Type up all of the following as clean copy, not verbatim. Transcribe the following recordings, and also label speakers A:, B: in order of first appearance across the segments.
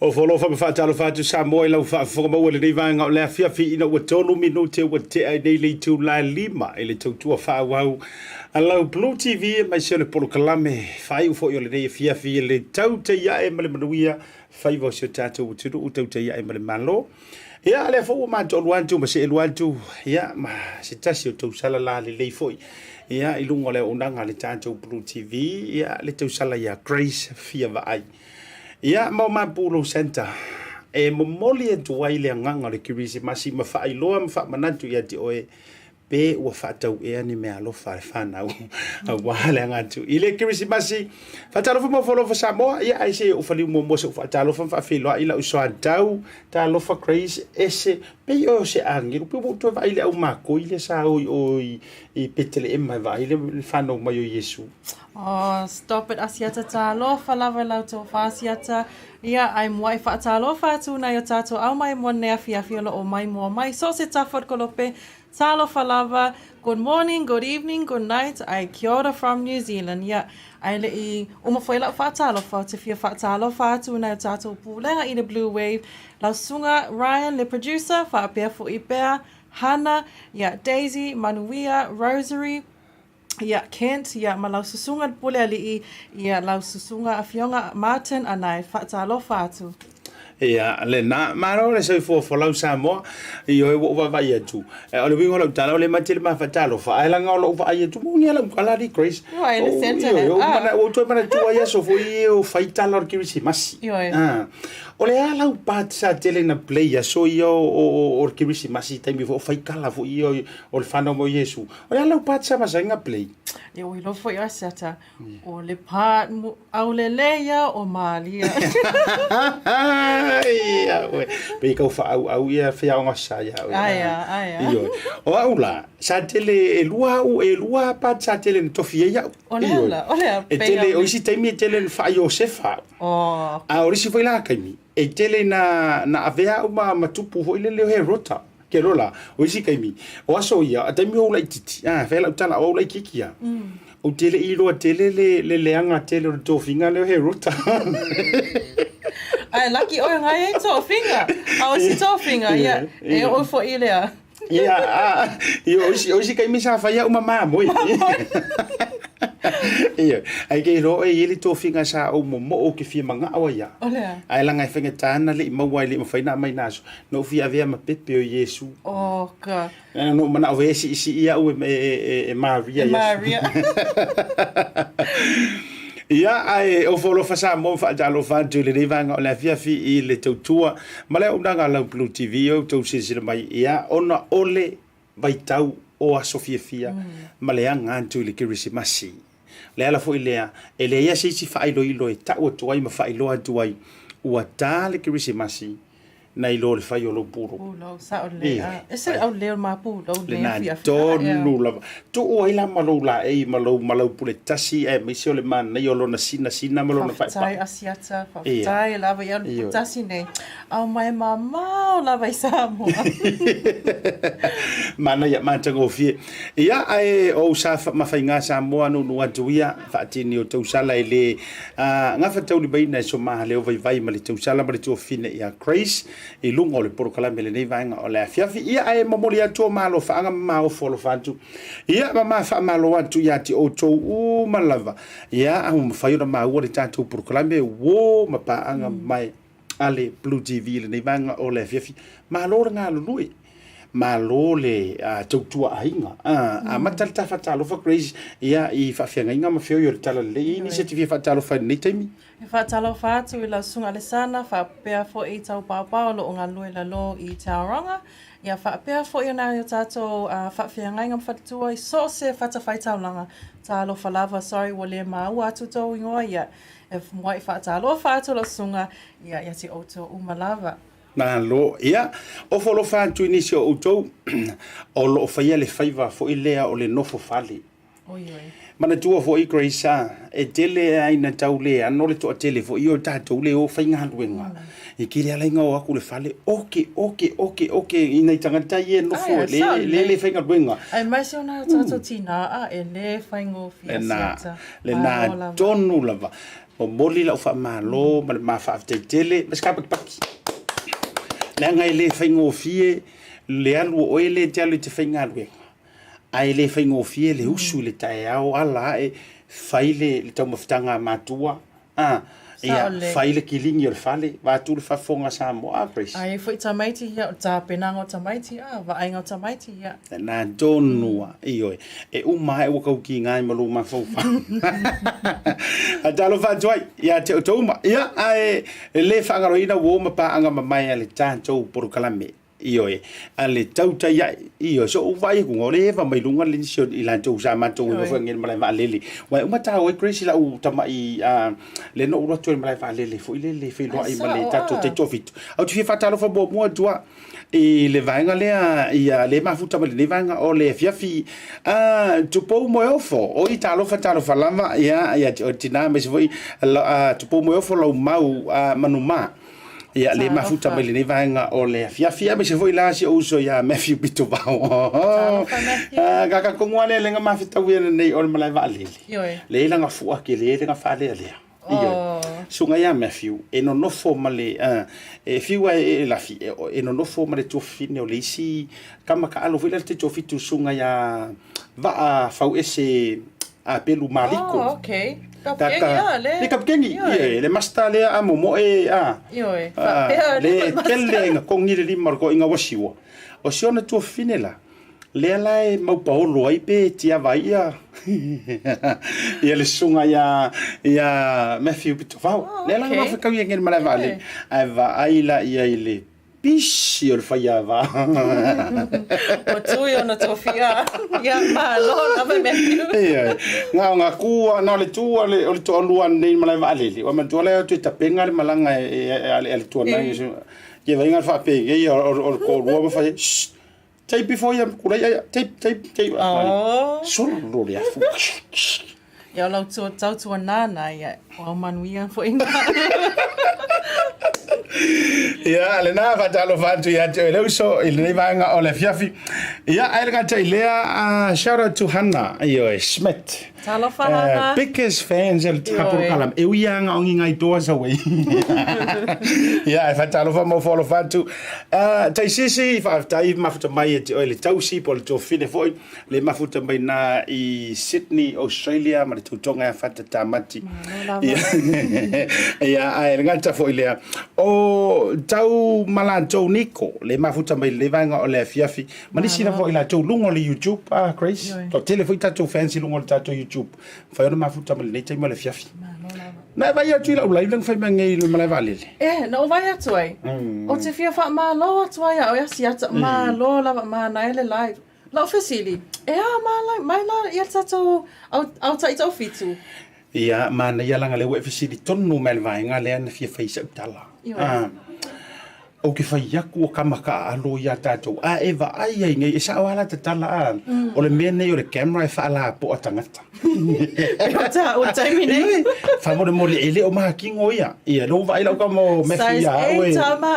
A: O folo fa fa talo fa tu Samoa la fa fa mo le nei vanga le fia fi ina Vaetolo minute wa te ai nei le tu la lima ele tu tu fa wa ala Blue TV mai se le polo kalame fai u fo yo le nei fia fi le Tautai A'e male manuia fai vo se tatu tu u Tautai A'e male malo ya le fo ma to luantu ma se luantu ya ma se tasi tu sala la le foi ya ilungo le unanga le tatu Blue TV ya le tu sala ya Grace Fiavaai ya ma pulo center e momoli e tuai le nganga le kirisi masi ma fa iloa ma fa manatu ya ti oe pe wa fa tau e ni me alo fa fana a wala ngatu ile kirisi masi fa talo fa folo fa Samoa ya ai se o fali mo mo se fa talo fa filo ila uso tau talo fa crazy ese pe o se angi pe mo to va ile au mako ile sa o i petele e mai va ile fa no mai o Yesu.
B: Oh, stop it, Asiata talo, falawa lauto fa Asiata. Ia, ai mua I fa talo fa tu na yo tato au mai mo nea fiafiola o mai mo mai. So se tafot kolope, talo falawa, good morning, good evening, good night. Ai kia ora from New Zealand. Ia, ai le I umafoila fa talo fa te fia fa talo fa tu na yo tato pulenga I the Bluwave. Lau sunga Ryan, le producer, fa apea fo Ipea, Hannah, ia Daisy, Manuia, Rosary, ia Kent, ia ma lau susunga pule ali ia lau susunga a fionga Martin anai whaatalo whaatu.
A: Ia, le na, maro le sai fo lau Samoa, I oe wa vai atu. O le wingo lau tala, o le matele ma whatalo, whaelanga o lau vai atu, mungi ala mkalari, Grace.
B: Io e le center
A: he. O toi mana tua ia so fo I o whaitala o kirisi masi.
B: Io e.
A: O le ala u pati sa tele na play ya so I o kirisi masi taimi fo whaikala fo I o le whanau mo Yesu. O le ala u pati sa masainga play.
B: Ia ui lofo I Asiata, o le pat au le leia o Malia.
A: Ia, oe. Pe kau whaau ia whia o ngasa ia.
B: Aia.
A: O au la, sa tele e lua pat sa tele na tofi ia.
B: O lea.
A: E tele, o isi taimi e tele na whaai o sefa.
B: Oh.
A: A orisi foi la kaimi. E tele na avea uma matupu foi le leo he rota. Ke rola, o isi kaimi. O aso ia, a taimi o lai titi. Whela utala o lai kikia. O tele I roa tele le leanga tele o tofinga leo he rota.
B: Ai, lucky oe ngai e tofinga. Au si tofinga, ia. E o fo I lea.
A: Ia, o isi kaimi sa whaia uma mamoi. Ia, ai kei roe I le tofinga sa o mo o ke fia manga awa ia.
B: Olea.
A: Ai langa I whengetana le I maua le mawhaina mai naso. No fia avea ma pepe o Yesu.
B: Oh, ka.
A: No mana o isi ia o e Maria.
B: Maria.
A: Ia ai o folo fa Samoa fa jalo fa tu le vanga o la fia fi I le tautua. Ma le undanga la Blue TV o tau sisi mai ia ona ole vai tau o a Sofia fia. Ma le anga antu le kirisi masi. Le ala fo ilea e le ia sisi fa ilo e ta o tuai ma fa ilo tuai ua ta le kirisi masi na ilo le fai o lo puro.
B: Pulo, sa o lea. E se au leo ma pulo, lea fia.
A: Tonu lava. Tu o ila malo la e malo pule tasi e me se o le man nei o lo na sina malo na fai.
B: Whaftai Asiata, whaftai lava ia le tasi nei. Au mai mamau lava I Samoa.
A: Mana ia mantango fie. Ia ai o sa mawhainga Samoa no atuia whaatini o tausala e le ngafa tauli baina so maha leo vai ma le tausala ma le tō fine ia Grace I lunga o le porokalame le nei vaenga o le afiafi. Ia ai mamoli atu o malo whaanga mao folo whantu. Ia mama wha malo atu ia ti o tō malava. Ia au mawhaiora maua le tātou porokalame wo mapaanga mai ale Blue TV le nei vaenga o le afiafi. Malo ngā lului. Malo le tautua ainga. A matal ta fatalo fa Grace ia I whawhianga inga mawhio I o le tala le initiative fatalo fa nei taimi.
B: E whaatalo whaatu I la sunga le sana, whaapea fo I Taupea lo o ngā Louella lo I Tauranga. Ia whaapea fo I o nā yo tātou whawhiangai ngam whatutua I so se whatawhai taulanga. Tālo whalawa, sorry, wo le mau atu tau ingoa ia. E mwai whaatalo whaatu la sunga, ia te auto umalawa.
A: Na lo ia o folo fantu inisi o utou o lo faia le faiva fo I lea o le nofo fali.
B: Oi.
A: Mana tua fo I Grace e tele ai na tau le ano le to tele fo I o tātou le o whainga luenga. I kiri ala inga o aku le fale oke ina I tangata I nofo le whainga luenga.
B: Ai mai se ona tātou tina a e le whaingo fia siata.
A: Le nā tonu lava. o moli la fa malo ma fa tele mas ka paki la ngai le faingo fie le alu o ele tele te fainga lu ai le faingo fie le usu le tai au ala e faile le tamo fitanga matua ia faile kilingi o fale va tu le fafonga Samoa Grace
B: ai foi tamaiti ia ta penanga tamaiti va ainga tamaiti ia
A: na donua io e uma e waka ki ngai malu ma fofa a talo fa joy ia te toma ia ai le fangaroina wo ma pa anga mai ale tanto por kalame io ale Tautai A'e io so vai ku ngore va mai lunga le sio ila to sa ma to no ngel malai va lele wa uma ta o Grace la u tama i le no ro to malai va lele fo le fe lo ai malai ta to te tofit au tu fa talo fa bo mo tua e le vainga le ia le mafuta ma le vainga o le fiafi tu po mo ofo o i talo fa lava ia o tina me voi tu po mo ofo lo mau manuma ia le mafuta mai le vainga o le fiafia me se foi la si uso ia me fi pito bao ka ko ngale le nga mafita wena nei o malai va le la nga fu ke le nga fa le ia sunga ia me fiu e no fo male e fiu e la fi e no fo male tu fine o le si kama ka alo vela te tu fitu sunga ia va fa ese a pelu maliko
B: okay
A: le kapkengi le masta le amo mo le kelle nga kongi le limar ko inga wasiwa o siona tu finela le lai mau paolo ai pe tia vai ia le sunga ia Matthew Pitofau le lai ma fa kawi ngel mala vale ai va ai la ia ile Pisi o Fiavaai.
B: O tui ona tofia. Ia malo na me Matthew.
A: Ia. Nga kua na le tua le o le to lua nei malai valele. O man le tu tapenga le malanga le tua na. Ye vai ngal fa pe ia o ko lua fa. Tai before ia kula ia tai. Solo le afu.
B: Ia lau tu nana ia. O manuia fo inga.
A: Ia le na fatalo fatu ia te le uso ile vanga o le fiafi ia ai le kata ile shout out to Hannah io Smith
B: talo fala
A: biggest fans el tapo kalam e ia nga ongi ngai toa sa we ia fatalo fa mo follow fatu tai sisi fa tai mafuta mai te le tausi pol to fine foi le mafuta mai na I Sydney Australia ma le tutonga fata tamati ia ai le kata foi le o tau malantou niko le mafuta mai le vanga o le fiafi manisi na foi la tau lungo le YouTube Grace to tele foi tatu fancy lungo le tatu YouTube fa ona mafuta mai le tai mai le fiafi na vai atu la ulai lang fai mangai le malai vale
B: no vai atu ai o te fiafa ma lo atu ai o Asiata ma lo la ma na ele live la officially ma la ia tatu au tai tau fitu
A: ia mana ia langa le we officially tonu mai vainga le na fiafa isa tala o ke fai yaku o kamaka alo ia tātou eva ai ai ngai sa wala te tala o le mene o le camera fa la po atangata
B: o taimi nei
A: fa mo le mole ele o ma kingo ia no vai la como me fia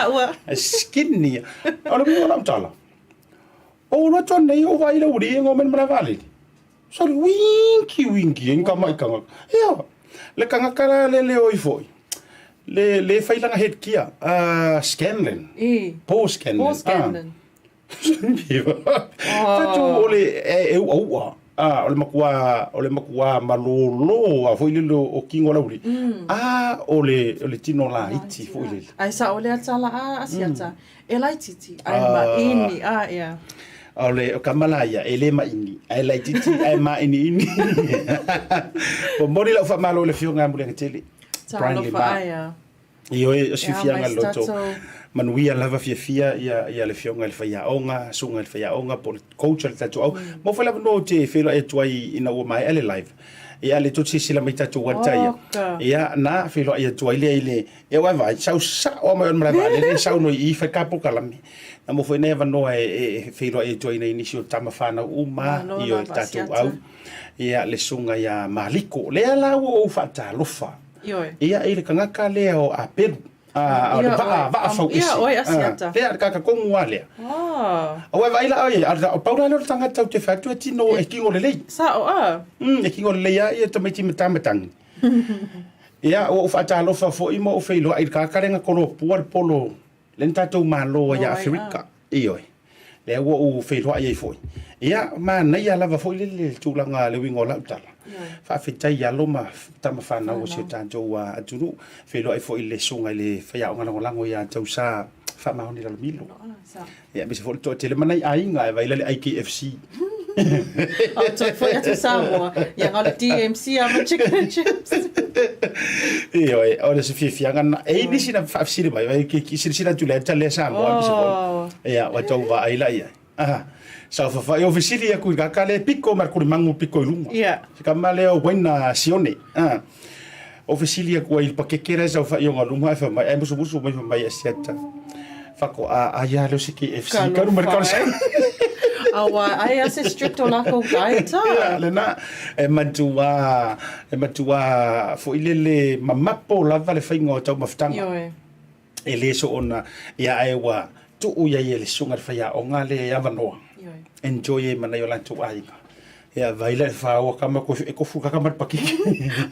B: o
A: skinny o le mo tala o no ton nei o vai la uri ngo men mara vale so winky en kama kanga ia le kanga kala le oi foi le fai langa head kia Scanlan post Scanlan tu ole ole makua malolo a foi lelo o kingo lauri ole tino la iti foi le
B: ai sa ole atala Asiata e lai titi ai ma ini ia
A: ole o kamalaya ele ma ini ai lai titi ai ma ini o mori la fa malo le fionga mo le tele io si fianga loto manuia lava fia ia le fionga le faia onga sunga le faia onga por coach le tatu au mo fa la no te felo e tuai ina o mai ele live ia le tutsi sila mai tatu watai ia na felo ia tuai le e wa vai sa o mai on mai le sa no I fa kapo kalami na mo foi neva no e felo e tuai na inisio tamafana uma io tatu au ia le sunga ia maliko le ala o fata lofa ia ele kangaka le o a Peru va fa
B: ia oi Asiata
A: le ka kongu ale o vai la ai o paula no tanga tau te fatu e tino e kingo le lei
B: sa e
A: kingo le ia te mai ti matamatang Ia o whaatalo fo i mo o whailo ai kakarenga kono puar polo len tatou malo ya Afrika ioi le o whailo ai foi ia ma nei ala va foi le tulanga le wingo la utala fa fitai ya loma tama fana o se tatou a tunu whailo ai foi le sunga le whaia o ngana lango ya tau sa fa ma honi la milo ia me se foi to tele manai ainga vai le IKFC
B: to foi atu Samoa ia ngala DMC ama chicken chips
A: Io ora se fianga e ni sina fafsiri mai che sina tu le tale Samoa ia wa tau va ai la ia sa fa io fisili a cui kale picco mar curi mangu picco lunga
B: ia
A: ka male o buena sione o fisili a cui perché che resa fa io lunga fa mai e musu mai Asiata fa ko a ia lo si che FC ka mercado
B: awa ai ase strict o lako diet
A: lena e matua fo ilele mamapo lava le fainga o tau maftanga e le so ona ia ai wa tu ia le sunga fa o ngale ya vanoa enjoy mana yo lantu ai ia vai le fa o kama ko fuka kama paki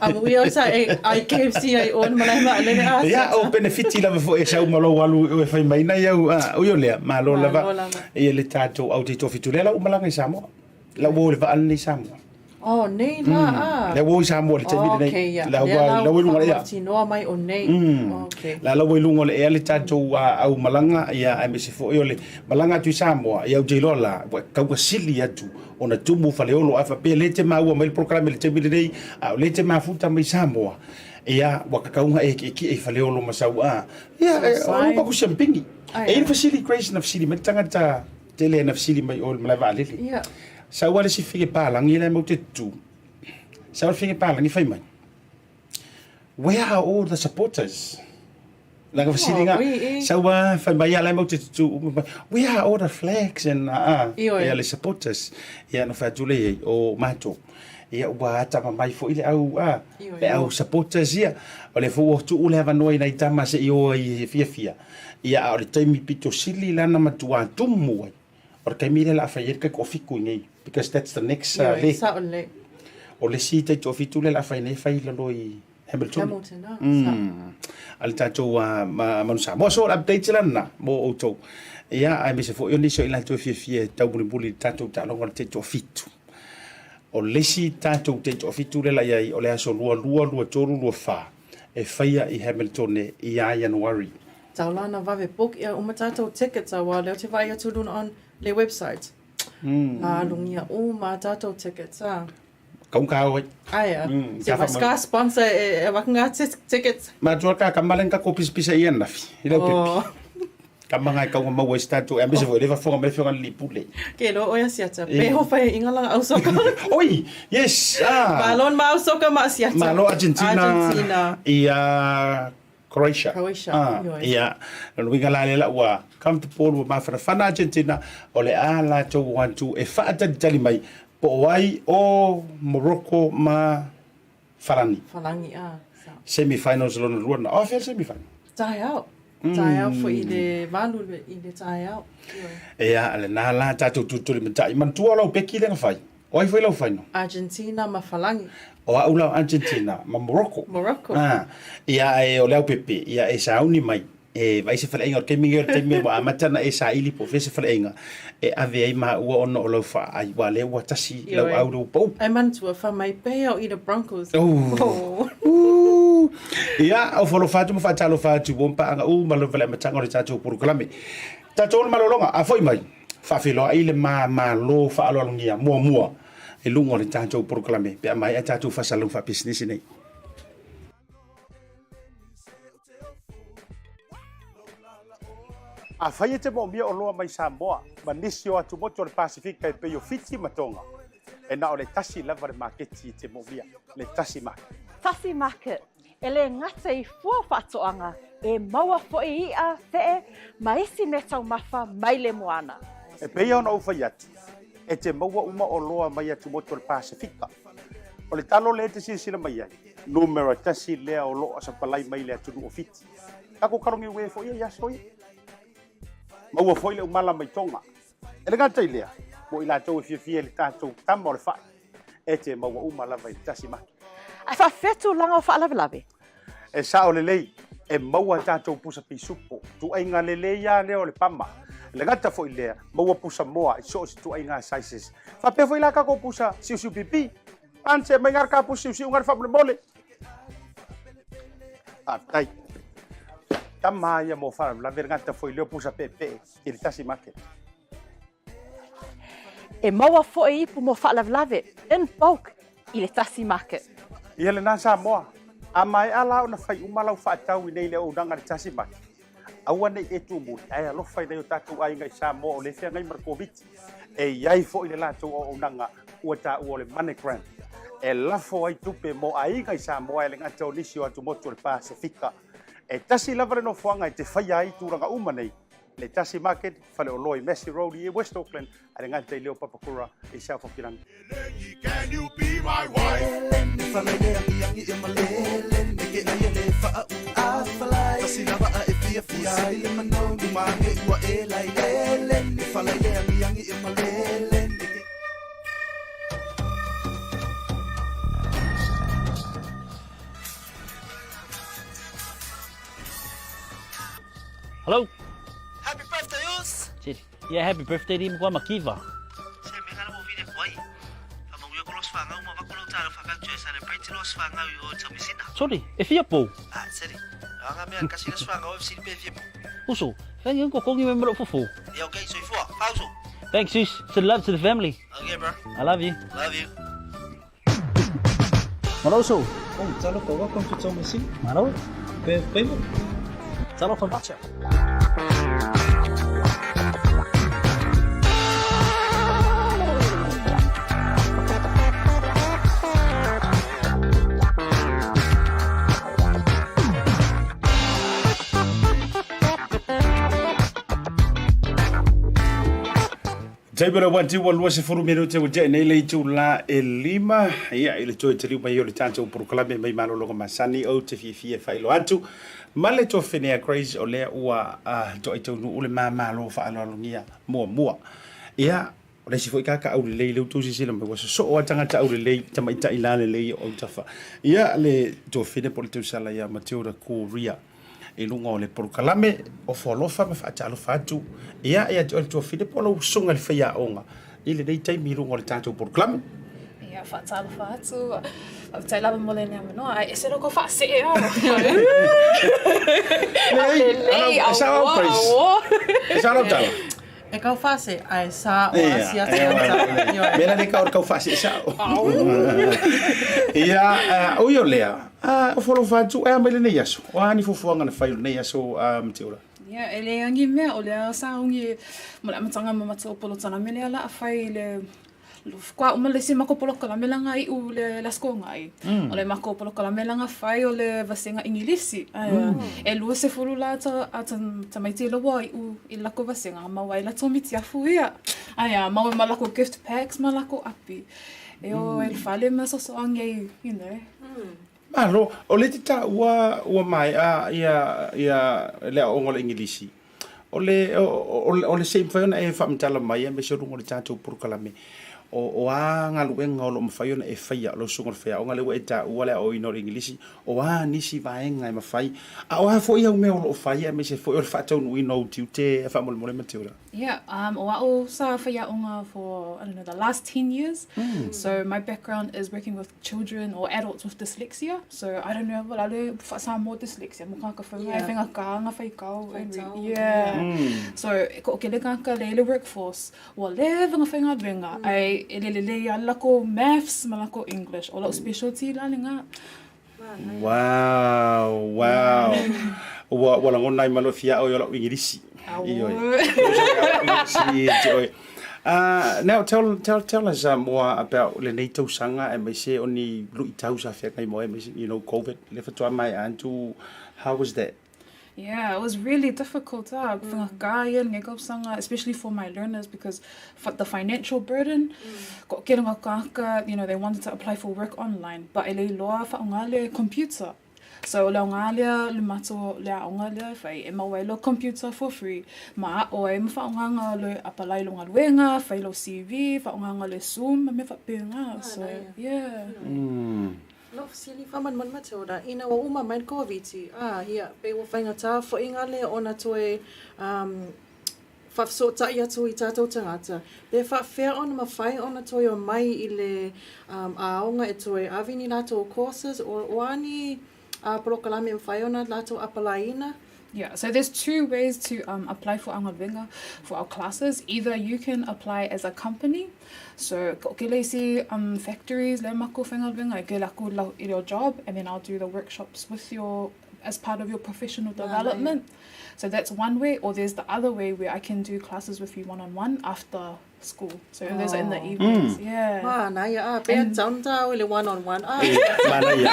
B: amu ia sa ai KFC ai on mana ma le
A: ia o benefiti lava fo e sa malo walu e fai mai na ia o yo le malo lava e le tato au te tofi tulela o malanga Samoa la wo le va ani Samoa
B: oh nei la
A: la wo Samoa le temi nei la wo lunga ia
B: ti no mai o nei okay
A: la wo lunga le le tato au malanga ia ai me se fo yo le malanga tu Samoa ia o jilola ka ko sili atu ona tumu faleolo afa pe lete ma ua mai programa le temi nei a lete ma futa mai Samoa ia wa kakaunga e faleolo masau ia o ko champingi e fasili crazy na fasili metanga ta tele na fasili mai ol malava lele
B: ia
A: sa wale si fige palangi le mo te tu sa wale fige palangi fai mai where are all the supporters like fasili nga sa wa fai mai le mo te tu where are all the flags and le supporters ia no fa tule o mato ia wa tama mai fo ile au supporters ia ole fo tu ule hava noi na tama se io i fia ia ole taimi pito sili lana matua tumu or kai mire la fayer ka kofi kuingi because that's the next le ole si te tofi tule la fa nei fai loi Hamilton al tato manu Samoa so update lana mo auto ia ai me se fo yo ni so ila to fia tau buli tato ta lo te to fitu o lesi tatou te ofitu le lai ai o le aso lua toru lua fa e faia i Hamilton i a January.
B: Taulana vave book ia uma tatou tickets a wa leo te vai atu luna on le website. Lungia uma tatou tickets
A: Kaung kau
B: Aia. Se vaska sponsor e wakanga tickets.
A: Ma tua ka kamalen ka kopis pisa ian nafi. Ilo pepi. Kamanga ka ma wa statu e mbese leva fonga me fonga lipule.
B: Ke lo o Asiata. Pe ho fa ingala au soka.
A: Oi, yes.
B: Balon ma au soka ma Asiata.
A: Malo Argentina. Ia Croatia. Ia. No wingala le la wa come to Paul ma fa Argentina ole ala to want to e fa tali mai po wai o Morocco ma Falangi semi-finals lona luana o fe semi-final
B: tai out for ile valu ile tai out
A: ia ale na la tatu tutuli mtai man tu ala peki le fai oi foi lo fai no
B: Argentina ma Falangi
A: o ula Argentina ma Morocco ia e o leo pepe ia e sauni mai e vai se fala inga ke minga te me wa matana e sa ili po se fala inga e ave ai ma ua ono o lo fa ai wa le wa tasi lo audo po
B: ai man tu fa mai pe o i the Broncos
A: ia o folo fatu mo fa talo fatu bom pa anga malo vale matanga o tatu por klame tatu malo longa a foi mai fa filo ai le ma lo fa alo ngia mo e lungo le tatu por klame pe mai tatu fa salon fa business nei a faia te mo mia o loa mai Samoa manisi o atu moto le Pacifica e peio fiti matonga e na o le tasi lava le marketi te mo mia le Tasi Market.
C: Tasi Market e le ngata i fua whatoanga e maua fo i a fee maisi me tau mafa mai le moana.
A: E peia ona ufa yati e te maua uma o loa mai atu moto le Pacifica o le talo le te sila mai ai numero tasi lea o loa sa palai mai le atu o fiti ako karongi we fo ia yasoi maua foi le umala mai tonga e le gata ilea mo ila tau fia le tatou tama o le fai e te maua umala vai Tasi Market
C: ai fa fetu langa o fa lave
A: e sa o lelei e maua tātou pusa pisupo tu ai ngā lelei ia leo le pama le ngata fo ilea maua pusa moa i so si tu ai ngā sizes fa pe fo ila ka ko pusa siu pipi anse mai ngar ka pusa siu ngar fa mole atai tama ia mo fa la vergata fo ileo pusa pepe i le Tasi Market
C: E maua fo'i ipu mo whaalavlave in bulk i le Tasi Market.
A: ia le nā Samoa a mai ala ona fai umalau whaatau i nei le ounanga le Tasi Market aua nei e tu mui ai alofa i nei o tātou ai ngai Samoa o le whea ngai Markoviti e iai fo i le lātou o ounanga ua tā ua le MoneyGram e lafo ai tupe mo ai ngai Samoa e le ngata o nisi o atu motu le Pasifika e tasi lava le no fuanga i te whai ai tūranga uma nei le Tasi Market fale o loi Messi Road i West Auckland a le ngata i leo Papakura i South Auckland.
D: Can you be my wife?
E: Hello.
F: Happy birthday, Us!
E: Yeah, happy birthday din ko makiva.
F: Semu nga mo video ko ay. Among yo cross fanga mo makulo talo fakal celebrate los fanga yo tamisina.
E: Sorry, if you po.
F: Sorry. Nga me kasi los fanga o si be po.
E: Uso, fan yung ko kong member of fufu.
F: Yeah, okay, so ifo. Pauso.
E: Thanks, sis. Send love to the family.
F: Okay, bro.
E: I love you.
F: Love you.
E: Maroso.
G: Oh, talo ko welcome to Thomasin.
E: Maro.
G: Be mo.
E: Talo from Bacha.
A: Taibara 121 lua se furu minuto o je nei le tu la e lima ia ile toi te riu mai o le tanto por klame mai malo lo masani o te fi fa ilo atu male to fenea crazy o le ua to ito no le mama lo fa alo ngia mo ia o le si foi ka au le le tu si le mo so o tanga ta au le ta mai ta ilale le o tafa ia le to fene por tu sala ia Matilda Koria e lunga o le porokalame o folofa me whaatalo whatu ia to fide polo sunga le whaia onga i le nei taimi lunga o le tātou porokalame
H: Ia whaatalo whatu tai lava mole nea manoa ai e se roko whaase e ao
A: Lei, Esa au tala
B: E kau whase ai sa o Asiata.
A: Mena ne kau whase sa ia o yo lea o folo whatu e amele nei aso o ani fufuanga na whailu nei aso Matilda
H: Ia e le angi mea o le sa ungi mo le amatanga mamata o polo tana mele ala a whai le Kwa umale si mako polo kalamela nga i u le lasko nga i. O le mako polo kalamela nga whai o le vasenga ingilisi. E lua se furu la ta maiti loa i u i lako vasenga. Maua i la tomiti afu ia. Aia, maua malako gift packs, malako api. E o e whale ma so angei, you know.
A: Malo, o le tita ua mai ia le ongo le ingilisi. O le same whaiona e whamtala mai me se rungo le tātou porokalame. O nga luenga o lo mawhai ona e whaia o lo sunga whea o nga lewa e ta ua lea o ino o ingilisi o nisi vaenga e mawhai a o fo ia umea o lo whai me se fo i o le whaatau nui no tiute e whamole mole Matilda
H: Yeah, o sa whaia onga for, I don't know, the last 10 years. So my background is working with children or adults with dyslexia. So I don't know, wala le whaasa mo dyslexia. Mo kaka whainga e whainga ka, nga whai kau. Yeah. So ko ke le kaka le workforce. Wa le whainga whainga wenga. Ai le ia lako maths, malako English. O lau specialty la nga.
A: Wow. Wala ngonai malo fia o lau ingilisi. Now tell us more about le nei tausanga e mai se oni lui tausa fia kai mo e mai COVID le fatua mai antu how was that?
H: Yeah, it was really difficult, especially for my learners because for the financial burden, they wanted to apply for work online, but ele loa fa computer. So le ongalia le mato le ongalia fai e mawelo computer for free. Ma o e mfa onganga le apply lo ngaluenga, fai lo CV, fa onganga le Zoom, me fa penga. So yeah.
B: Lo sili faman man Matilda ina wa uma main COVID ia pe wa fainga ta fo inga le ona toe so ta ia tu I tātou tangata. Le whawhea ona mawhai ona toi o mai I le aonga e toi awini lātou courses o ani porokalame mwhai ona lātou apalaina.
H: Yeah, so there's two ways to apply for Angawenga for our classes. Either you can apply as a company. So, ke leisi factories, le mako whengawenga, ke laku lau I your job, and then I'll do the workshops with as part of your professional development. So that's one way, or there's the other way where I can do classes with you one-on-one after school. So those are in the evenings. Yeah.
B: Mana ia pe tanta ile one-on-one.
A: Mana ia.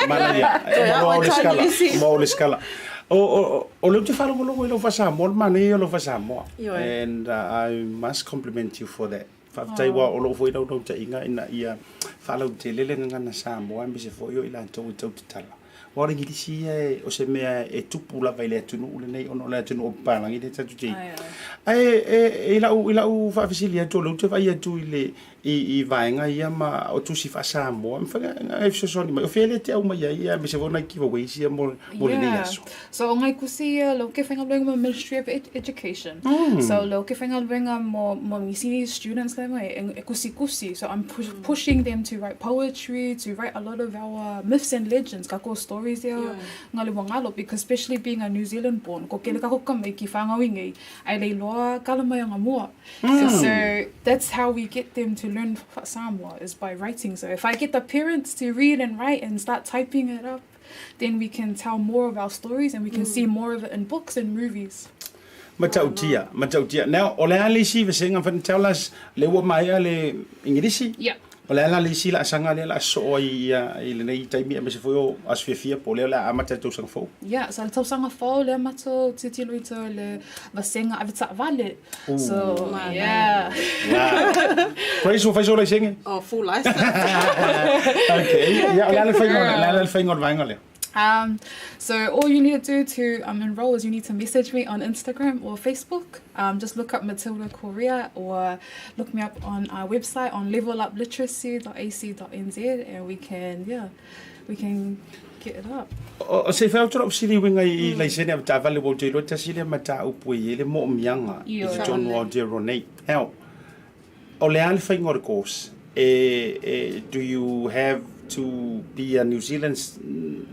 A: Mo skala. O lo te falo lo lo fa Samoa, mana ia lo fa Samoa. And I must compliment you for that. Fa tai wa o lo foi no te inga ina ia falo te lele ngana Samoa mi se foi o ila to tala. Wa ringi si o se mea e tupu la vai le tunu le nei ono le tunu o palangi te tatu te. Ila u fa fisilia to lo te vai atu ile I vaenga ia ma o tu si fa Samoa. Mfanga e so ni ma o fele te au mai ia me se vona ki wa sia mo le nei aso.
H: So ngai kusi lo ke whenga luenga Ministry of Education. So lo ke whenga luenga mo misi students le mai e kusi. So I'm pushing them to write poetry, to write a lot of our myths and legends, kako stories there ngale wangalo, because especially being a New Zealand born, ko kele kako kamai ki whangawingi ai le loa kalamai anga mua. So that's how we get them to learn Samoa is by writing. So if I get the parents to read and write and start typing it up, then we can tell more of our stories and we can see more of it in books and movies.
A: Matautia. Now, ole ali si vesenga van tell us le wa mai ale Ingirisi.
H: Yeah.
A: Ole ali si la sanga le la so I le nei taimi me se foi as fia po le la amata to sang fo.
H: Yeah, so le tau sanga fo le mato titiluito le vasenga avita vale. So yeah.
A: Praise of visual singing.
B: Oh, full license.
A: Okay. Yeah, la fingor vangale.
H: So all you need to do to enroll is you need to message me on Instagram or Facebook. Just look up Matilda Koria or look me up on our website on levelupliteracy.ac.nz and we can get it up.
A: O se fa tro sili winga I la sene ta vale bo te lo ta sili mata upu le mo mianga I John Roger Ronate. How o le al fingor course do you have to be a New Zealand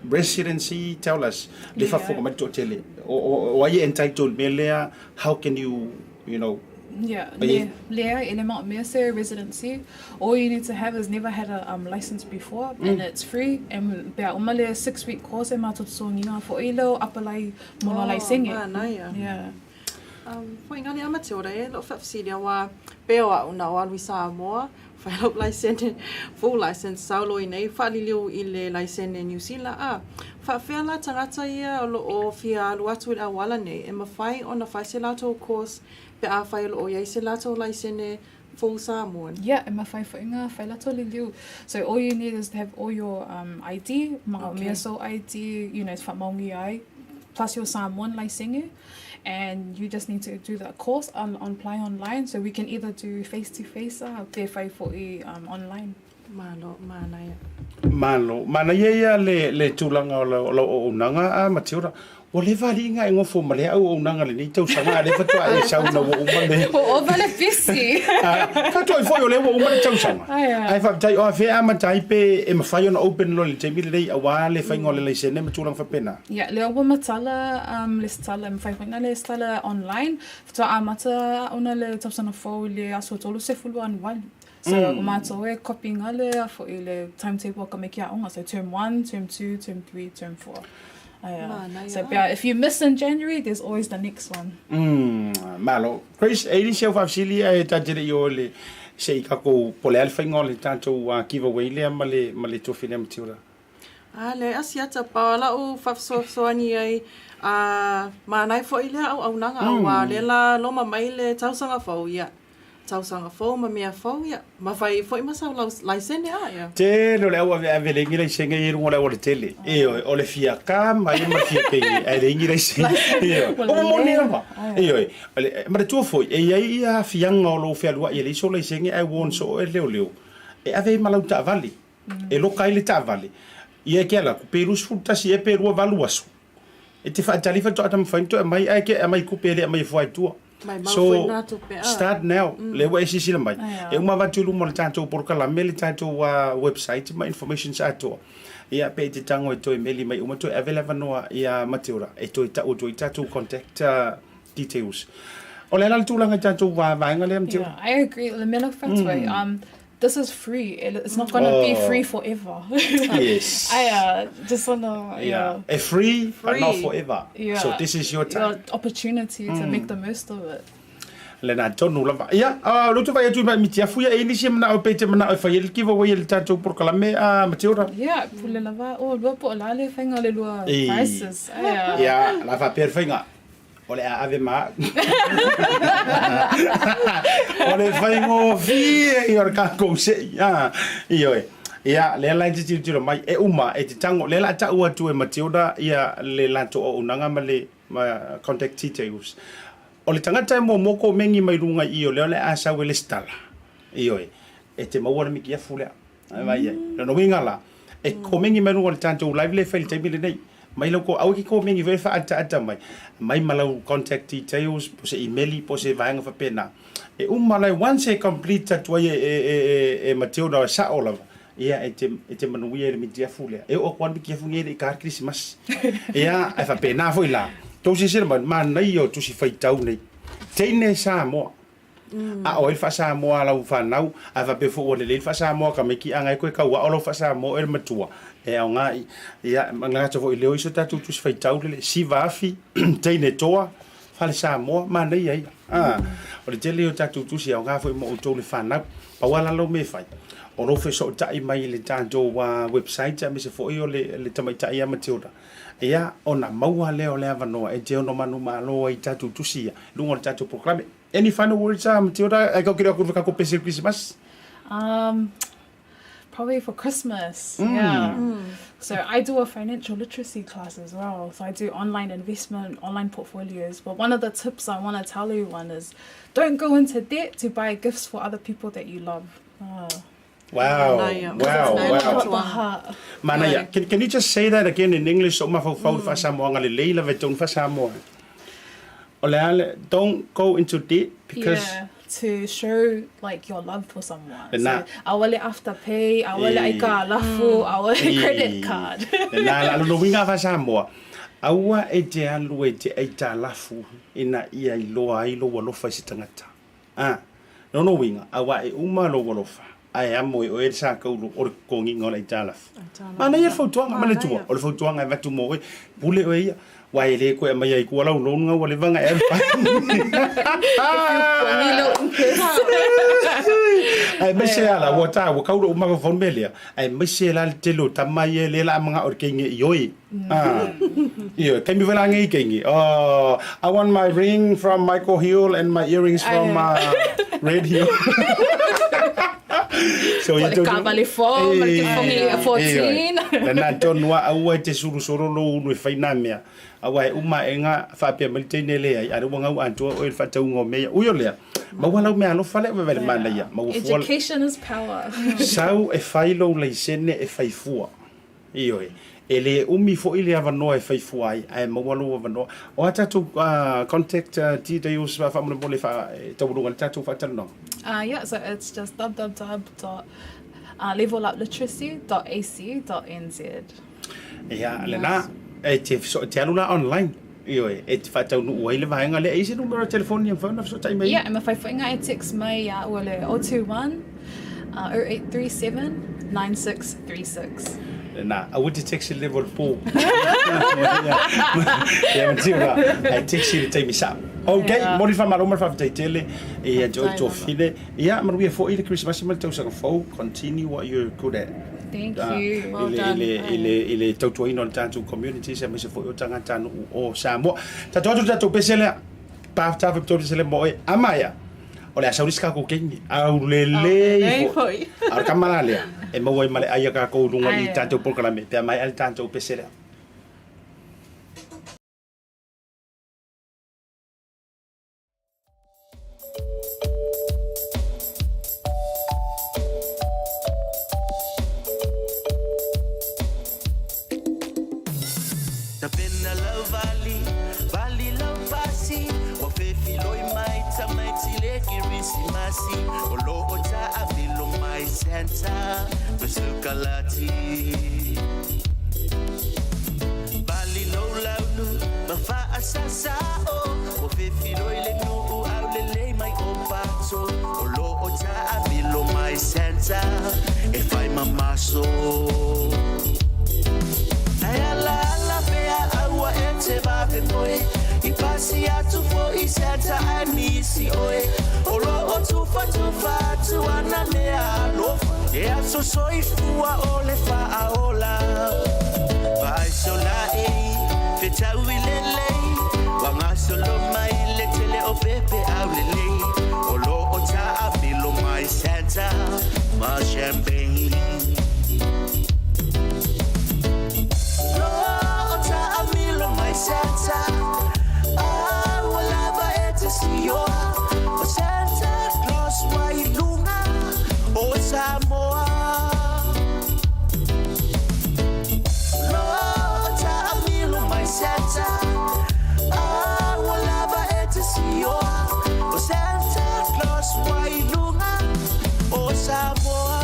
A: residency? Tell us. Le fa fo ma totele. O are you entitled Melia? How can you know?
H: Yeah, Lea element mercer residency. All you need to have is never had a license before, and it's free. And be umale 6-week course e matutsunga for ilo apalai mono lai singe. Yeah.
B: Fo ingali a Matilda lo fafsilia wa pewa una wa Luisa Samoa. File license, full license, saulo nei faliliu ile license New Zealand fa fela tangata ia o fia luatu I wala nei e mafai ona faiselato course pe a file o ia selato license full Samoan.
H: Yeah, e mafai for inga failato liliu. So all you need is to have all your ID, meso ID, it's whamaungi ai, plus your Samoan license. And you just need to do that course on apply online, so we can either do face-to-face or online.
A: Mana ia le tulanga o nanga a Matilda. O le vali nga ngofo male au nanga le ni tau sanga le fatua e sau na wo umale.
H: O vale busy.
A: Ka toi foi o le wo umale tau sanga. Ai fa tai o fe ama tai pe e mafai ona open lo le temi le awa le faingo le sene matulang fa pena.
H: Yeah, le wa matala le stala mafai fainga le stala online. Fa amata ona le tau sanga fo le aso tolu se fulu an one. So umato e copying ale for ile timetable ka me kia onga, so term 1, term 2, term 3, term 4. So if you miss in January, there's always the next one.
A: Malo. Chris, ele se fa silia e tajere yo le sei ka ko pole alfa ngol tanto wa giveaway le male to fine Matilda.
B: Le Asiata Paola o fa so ani ai manai fo ile au nanga wa le la loma mai le tausanga fo ia. Tausanga fo ma mea fo ia. Ma fai fo ima sa license ia.
A: Te lo le wa vele ngi le senga i runga le o le tele. E o le fia ka mai ma fia pe e le ngi le senga. O mo ne ma. E ma tu fo e ia fianga o lo fia lua i le so le senga ai won so e leo. E ave malau ta vali. E lo kai le ta vali. ia ke ala kuperus futasi e perua valuasu e te whaatalifa to atam whainto e mai ai ke e mai kupele e mai whaitua so start now lewa e sisila mai e uma vatulu mo le tātou porkalame le tātou website ma information sa atua ia pe te tango e toi meli mai uma toi avela vanoa ia Matilda e toi tātou contact details o le ala tūlanga tātou vaenga le Matilda.
H: Yeah, I agree. Le mena whātoi. This is free. It's not going to be free forever.
A: Yes.
H: I just want to,
A: A free, but not forever.
H: Yeah.
A: So this is your time.
H: Your opportunity to make the most of it.
A: Lena tonu lava. Ia, lutu vai atu mai mitia fuia e nisi mana o pete mana o fai el kiva wai el tātou porkalame Matilda.
H: Yeah, pule lava. Lua po lale whainga le lua prices.
A: Ia, lava per whainga. Ole ave ma. Ole whaingo fie i ora kako se. Ia, ia, le lai te tiro mai e uma e te tango. Le la ta ua tu e Matilda ia le lanto o unanga ma le contact details. O le tangata e moko mengi mai runga i o le asa wele stala. Iyo e te maua miki a fulea. Vai ai. No wingala. E ko mengi mai runga le tanto live le fail te mile nei. Mai lo ko au ki ko mengi ve fa ata mai. Mai malau contact details, po se emaili, po se vaenga fa pena. E malai once e complete tu e Matilda sa olava. Ia e te manuia le miki a fulea. E o kwan miki a fulea le kar Christmas. Ia e fa pena foi la. Tau se sira man nei o tu si fai tau nei. Teine Samoa. A o il fa Samoa la ufa nau, a va pe fo o le fa Samoa ka meki anga ko ka wa o fa Samoa e matua. E o nga ia nga to fo le o iso tatu tu si fai tau le si vafi teine toa fa le Samoa man nei ai. O le tele o tatu tu si o nga fo mo to le fa nau. Pa wala lo me fai. O no fe so tai mai le tanto wa website a me se fo le tamaita ia Matilda. Ia ona maua leo le avanoa e te ono manu malo i tatu tusia lungo le tatu proclame. Any final words Matilda I go kira ku ka ko pese Christmas?
H: Probably for Christmas. Yeah. So I do a financial literacy class as well. So I do online investment, online portfolios. But one of the tips I want to tell everyone is don't go into debt to buy gifts for other people that you love.
A: Wow. Manaya. Can you just say that again in English? So ma fa fa Samoa ngale leila veton fa Samoa. Ole don't go into debt because
H: to show like your love for someone. So awale afterpay, awale aika lafu, awale credit card.
A: Na lo winga fa Samoa. Aua e te alu e te aita lafu ina ia I lo walofa si tangata. No winga awa e uma lo walofa. Ai amo o e sa ka o kongi ngol ai tala. Mana ia fotuanga mana tua. O le fotuanga va tu mo e pule o ia. Wa ele ko e mai ai ko la no nga wale vanga e pa. Ai mese ala wata wa ka o ma fon melia. Ai mese la te lo tamai le la manga o kengi yoi. Iyo kai mi vela ngai kengi. Oh, I want my ring from Michael Hill and my earrings from Red Hill. So you don't
H: vale fo, marke fongi 14.
A: Na tonua au te suru no no faina mea. Awa uma enga fa pe maltene le ai aru nga anto o fa tau ngo me u yo le. Ma wala me alo fale me vele mana ya.
H: Education is power.
A: Sau e failo le sene e faifua. Iyo ele umi fo ile avano e faifua ai ma wala avano. O ata tu contact details fa mo le fa tau ru tatu fa tano.
H: Yeah, so it's just www.levelupliteracy.ac.nz.
A: Yeah, lena e te alula online. Iyo e te fa tau no ile vaenga le ise numero telefoni phone so tai mai.
H: Yeah, and if I find I text my ole 021 0837 9636.
A: Na I would text level 4. Yeah, I text you to me sa. Okay, mori fa maroma fa tele e enjoy to fine. Yeah, maar we for the Christmas mal to sa fo continue what you're good at.
H: Thank you.
B: Well done.
A: Ele tautu ino tantu community se me se fo tanga tanu o Samoa. Tatu pesele pa ta to pesele mo amaya. Ole asa riska ko kengi. Au lele. Ar kamalale. E mo male aya ka ko lunga I tanto proclame. Pe mai al tanto pesele.
F: lau vali vali lau pasi o fe filoi mai tamai tile kirisi masi o lo o ta avilo mai senta besukalati bali lo launu mafa asasa o fe filoi le nu au le mai o pato o lo o ta avilo mai senta e fai mamaso Ayala la fea agua ete vape moe I pasi atu fo I senta anisi oe Olo o tufa tu ana mea alofa E aso soi fua ole fa aola Vai sola feta uilele Wanga solo mai le tele o pepe aulele Olo o ta avilo mai senta Ma champagne Santa, wala ba ito siyo? O Santa Claus, may lunga o Samoa. Lord, taamilo may Santa, wala ba ito siyo? O Santa Claus, may lunga o Samoa.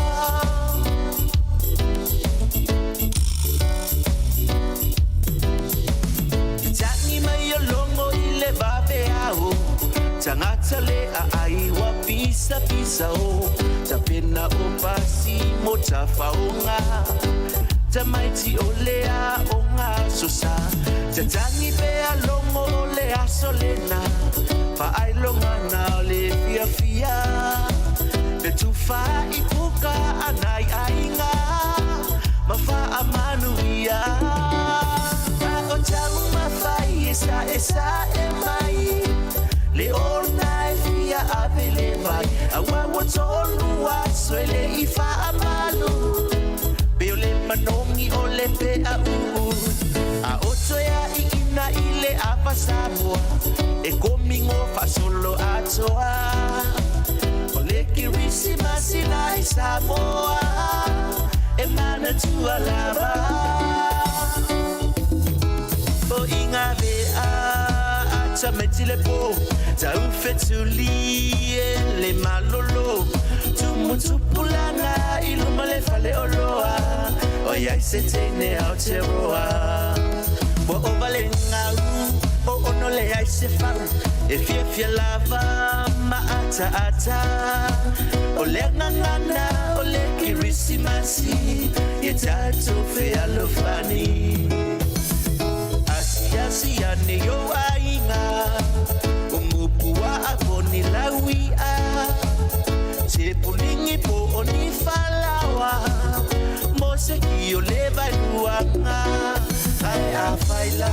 F: Tangata le ai wa pisa o tapena o pasi mo tafaunga tamaiti olea onga sosa tatangi pe alongo olea solena fa ai longa na le fia le tufa ipuka anai ainga mafa amanuia o tau mafai esa e mai Le ornai via avele vai Awa watolu waswele ifa amalu Beole manongi ole pe au A oto ya ina ile apa Samoa E komingo fa solo atoa Ole kirisi masina I Samoa E mana tua lava O inga vea Metile po tau fetulie le malolo tumutu pulana ilumale fale oloa oya setene Aotearoa bo ovale ngau o onole ai se fa e fie lava ata ole ngana ole kirisimasi ye tatu fe alofani Asia ne yo ainga umupua aboni lawia se pulingi po oni falawa mose kiyo leva luanga ai afaila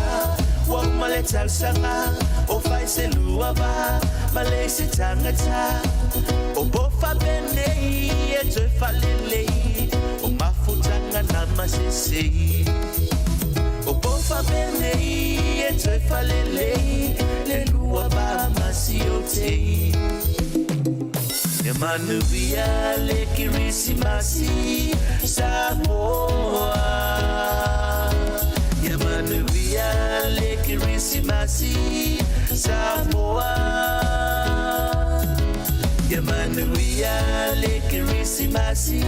F: wa maleta sanga o faise luava malese tangata o bofa bene e te falele o mafutanga na masese O bofa bene e te falele le lua ba masiote Emanuia le kirisimasi Samoa Emanuia le kirisimasi Samoa Emanuia le kirisimasi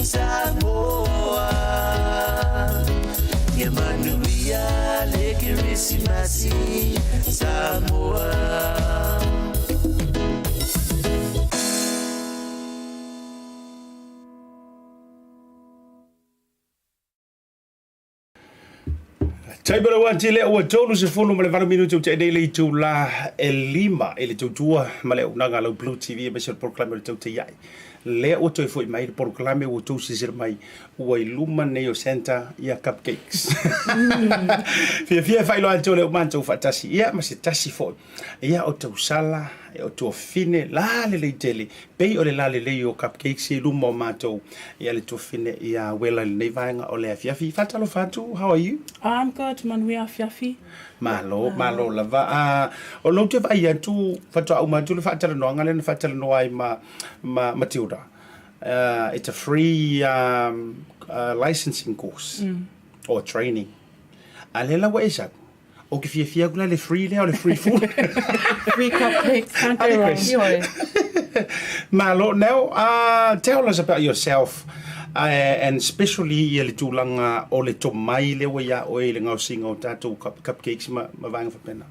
F: Samoa Emanuia le kirisimasi Samoa
A: Taibara wanti le o tolu se fono male varo minuto te dele tu la elima ele tu tua male unanga lo Blue TV e mesel proclame le Tautai A'e. Le o toi foi mai proclame o tu se mai o iluma neo center ia cupcakes. Fia fai lo anto le manto fatasi ia ma se tasi foi. Ia o tu sala e o tu fine la le tele pe o le la le o cupcakes e luma mato ia le tu fine ia Wella le nevanga o le fia fatalo fatu. How are you?
I: I'm good, man. We are Fiavaai.
A: Malo lava o lo te vai tu fatu au matu le fatalo no ngale fatalo no ai ma Matilda. It's a free licensing course or training. Alela wa isa O ke fia gula le free le o le free food.
B: Free cupcakes. Can't go wrong. Ioi.
A: Malo, now, tell us about yourself. And especially le tūlanga o le tomai le wea o le ngau singa o tātou cupcakes ma vanga whapena.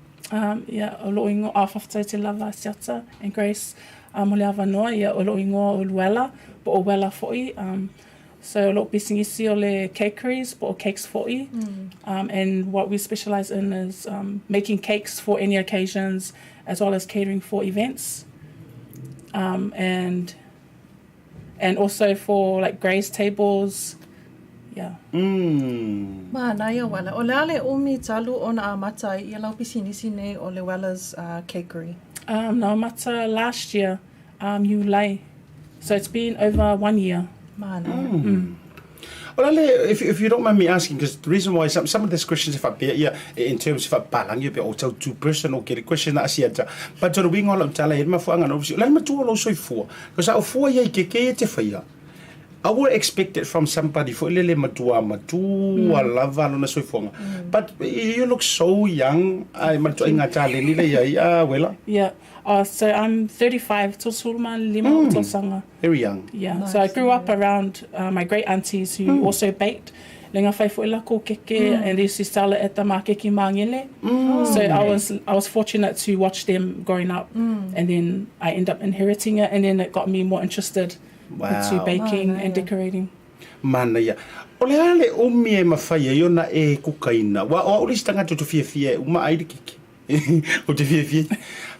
I: Yeah, o lo ingo a whaftai te lava Asiata and Grace. O le awa noa, ia o lo ingo o Louella, po o Wella foi. So a lot of PacificEzy o le cakeries, but cakes for you. And what we specialize in is making cakes for any occasions, as well as catering for events. And also for like grace tables. Yeah.
B: Mana ia Wella. O le ale umi talu o na amata I lau PacificEzy nei o le Wella's cakery.
I: No, mata last year, July. So it's been over 1 year.
A: Well, if you don't mind me asking, because the reason why some of these questions, if I be in terms of balang, you be also too personal. Get a question that I see but to the wing all of Tala, my phone and obviously, let me do also for because our 4 year keke fire. I would expect it from somebody for lele matua lava no so fonga. But you look so young. I matu inga tale ni le ya Wella.
I: Yeah. So I'm 35 to sulman lima to sanga.
A: Very young.
I: Yeah.
B: Nice.
I: So I grew up around my great aunties who also baked. Lenga fai fo ila ko keke and they used to sell it at the market ki mangele. So I was fortunate to watch them growing up and then I ended up inheriting it and then it got me more interested into baking and decorating.
A: Mana ia. Ole ale umi e mawhai e ona e kukaina. Wa o uli stanga tu fia uma airi kiki. O te fia.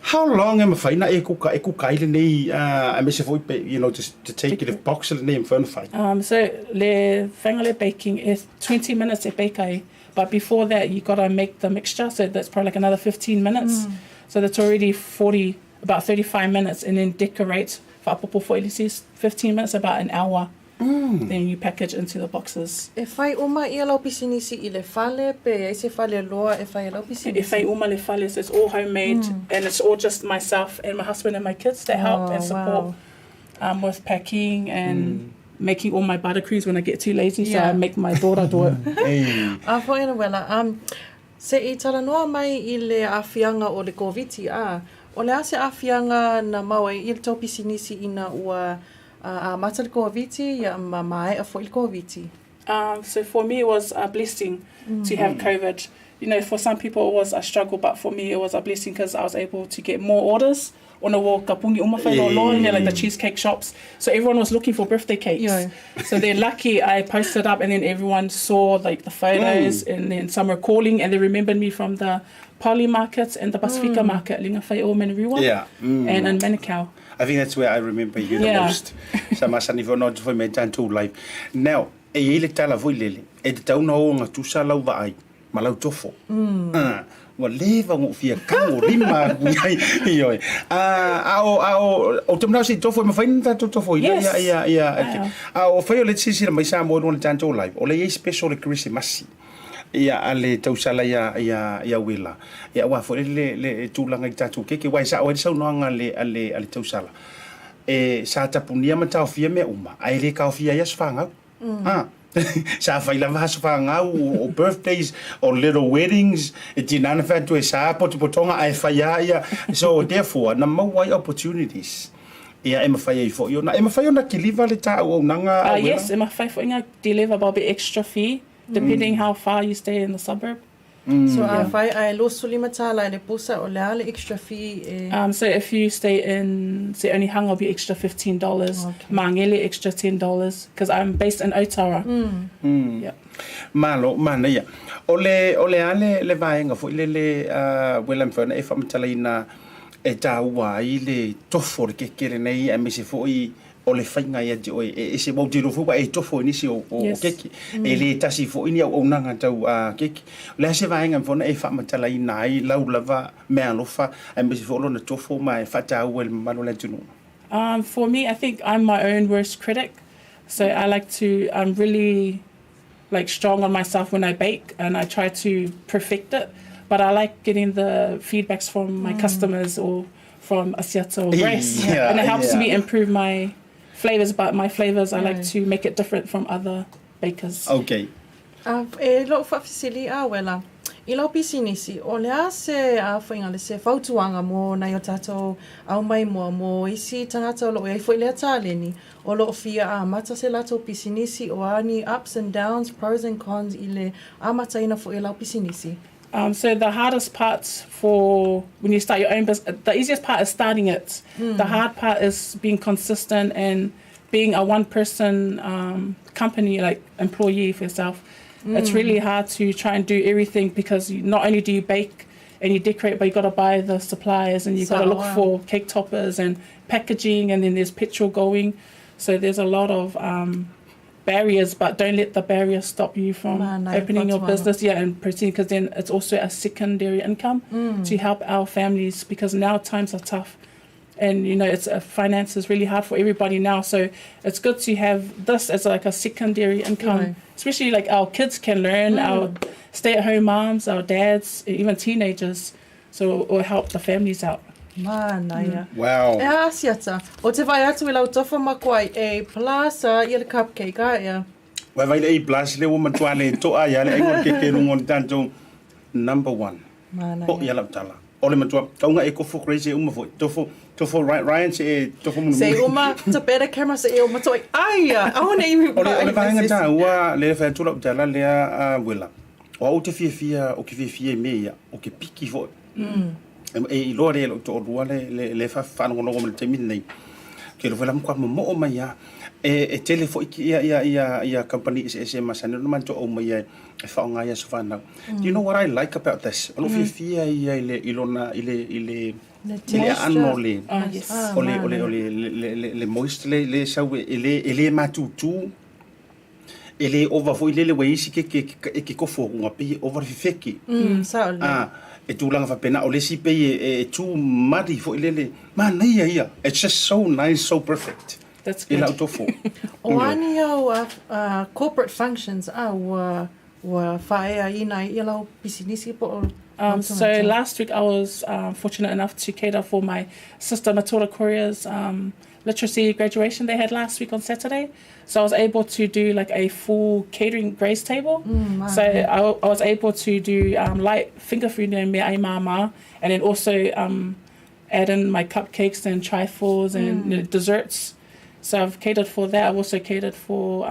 A: How long am I fine e kukai le nei I miss you know just to take it if box le nei fun fight.
I: So le whangale baking is 20 minutes e bakai. But before that you got to make the mixture, so that's probably like another 15 minutes. So that's already about 35 minutes and then decorate for 15 minutes, about an hour. Then you package into the boxes.
B: E whai uma I lau PacificEzy I le whale, pe e se whale loa e whai lau PacificEzy?
I: E whai uma le whale, so it's all homemade and it's all just myself and my husband and my kids that help and support with packing and making all my buttercreams when I get too lazy, so I make my daughter do it.
B: A whaina Wella, se I tala noa mai I le awhianga o le COVID o le ase awhianga na maua I le tau PacificEzy ina ua a mata le COVID ia mai a fo I COVID.
I: So for me it was a blessing to have COVID. You know, for some people it was a struggle, but for me it was a blessing because I was able to get more orders. On a walk, kapungi umawhai lo like the cheesecake shops. So everyone was looking for birthday cakes. So they're lucky I posted up and then everyone saw like the photos and then some were calling and they remembered me from the Pali markets and the Pacifica market, Linga Whai o Meneriwa and in Manukau.
A: I think that's where I remember you the most. Sama sani fo no fo me tantu live. Now, e ile tala voi lele. E te tau na o ngā tusa lau wa ai. Ma lau tofo. Wa leva ngō fia kango rima ioi. O te mnau si tofo, ma whaini tātou tofo. Ia. O whai o le tisi mai sa mo no tantu live. O le e special le Christmas. Ia ale tausala ia Wella. Ia wa fo le tūlanga I tātou keke. Wai sa o e sau noanga ale tausala. E sa tapunia ma tau fia me uma. Ai le kau fia ia sfangau. Sa whai lava sfangau o birthdays or little weddings. E tinana whatu e sa potonga ai whai ia. So therefore, na mawai opportunities. Ia e mawhai fo iona. E mawhai ona ki liva le tā o nanga.
I: Yes, e mawhai fo inga deliver about the extra fee. Depending how far you stay in the suburb.
B: So whai ai lo sulimata le pusa o le ale extra fee.
I: So if you stay in, say only hang, will be extra $15. Mangele extra $10 because I'm based in Otara. Yeah.
A: Malo mana ia. Ole ale le vaenga fo le Wella mfana e famatala ina e taua I le tofo le kekere nei a mese fo I o le whainga ia te oe, e se mau tiro fuwa e tofo inisi o keki. E le tasi fo ini au nanga tau keki. Le ase vaenga mwhona e whamatala I nai, lau lava mea lofa, e mese fo na tofo ma e whatau e mano le tunu.
I: For me, I think I'm my own worst critic. So I like to, I'm really like strong on myself when I bake and I try to perfect it. But I like getting the feedbacks from my customers or from Asiata or Grace. And it helps me improve my flavors, but my flavors I like to make it different from other bakers.
A: Okay.
B: E lo whawhisili Wella. I lau pisinisi, o lea se whainga le se whautuanga mō na i o tātou au mai mua mō isi tangata o lo e fwoi lea tāleni o lo fia a mata se lato pisinisi o ani ups and downs, pros and cons i le a mata ina fwoi lau pisinisi.
I: So the hardest parts for when you start your own business, the easiest part is starting it. The hard part is being consistent and being a one-person company, like employee for yourself. It's really hard to try and do everything because not only do you bake and you decorate, but you got to buy the supplies and you got to look for cake toppers and packaging, and then there's petrol going. So there's a lot of barriers, but don't let the barriers stop you from opening your business and proceeding, because then it's also a secondary income to help our families, because now times are tough. And, you know, finance is really hard for everybody now. So it's good to have this as like a secondary income, especially like our kids can learn, our stay-at-home moms, our dads, even teenagers. So it will help the families out.
B: Mana
A: Wow.
B: E Asiata, o te vai atu I lau tofa makwai e Folasa I le cupcake ia.
A: Vai le plus le woman to ale to ai le ai ke ngon tanto number 1.
B: Mana.
A: O ia la tala. Ole matua kaunga e ko fo crazy fo to Ryan se to fo
B: Say uma to better camera say uma to ai ona I
A: ole vai ta wa le fa tu la tala le a Wella. O te fia o ke fia me ia o ke piki fo. E lo re to rua le fa no me te min nei. Ke lo fa kwa mo mai ya e telefo ia company is masana no man to o mai e fa nga ya so fa na. Do you know what I like about this? Lo fia ia ile ilona ile anole. Ole moist le sa ele matutu ele over fo ile le weisi ke ko fo nga pe over fifeki. E tūlanga whapena o lesi pei e tū mari fo ilele. Mana ia. It's just so nice, so perfect.
I: That's good.
A: Ila utofo.
B: O ani au corporate functions wa whaea ina I lau pisinisi po
I: So last week I was fortunate enough to cater for my sister Matilda Koria's literacy graduation they had last week on Saturday. So I was able to do like a full catering grace table. So I was able to do light finger food and me mama, and then also add in my cupcakes and trifles and desserts. So I've catered for that. I've also catered for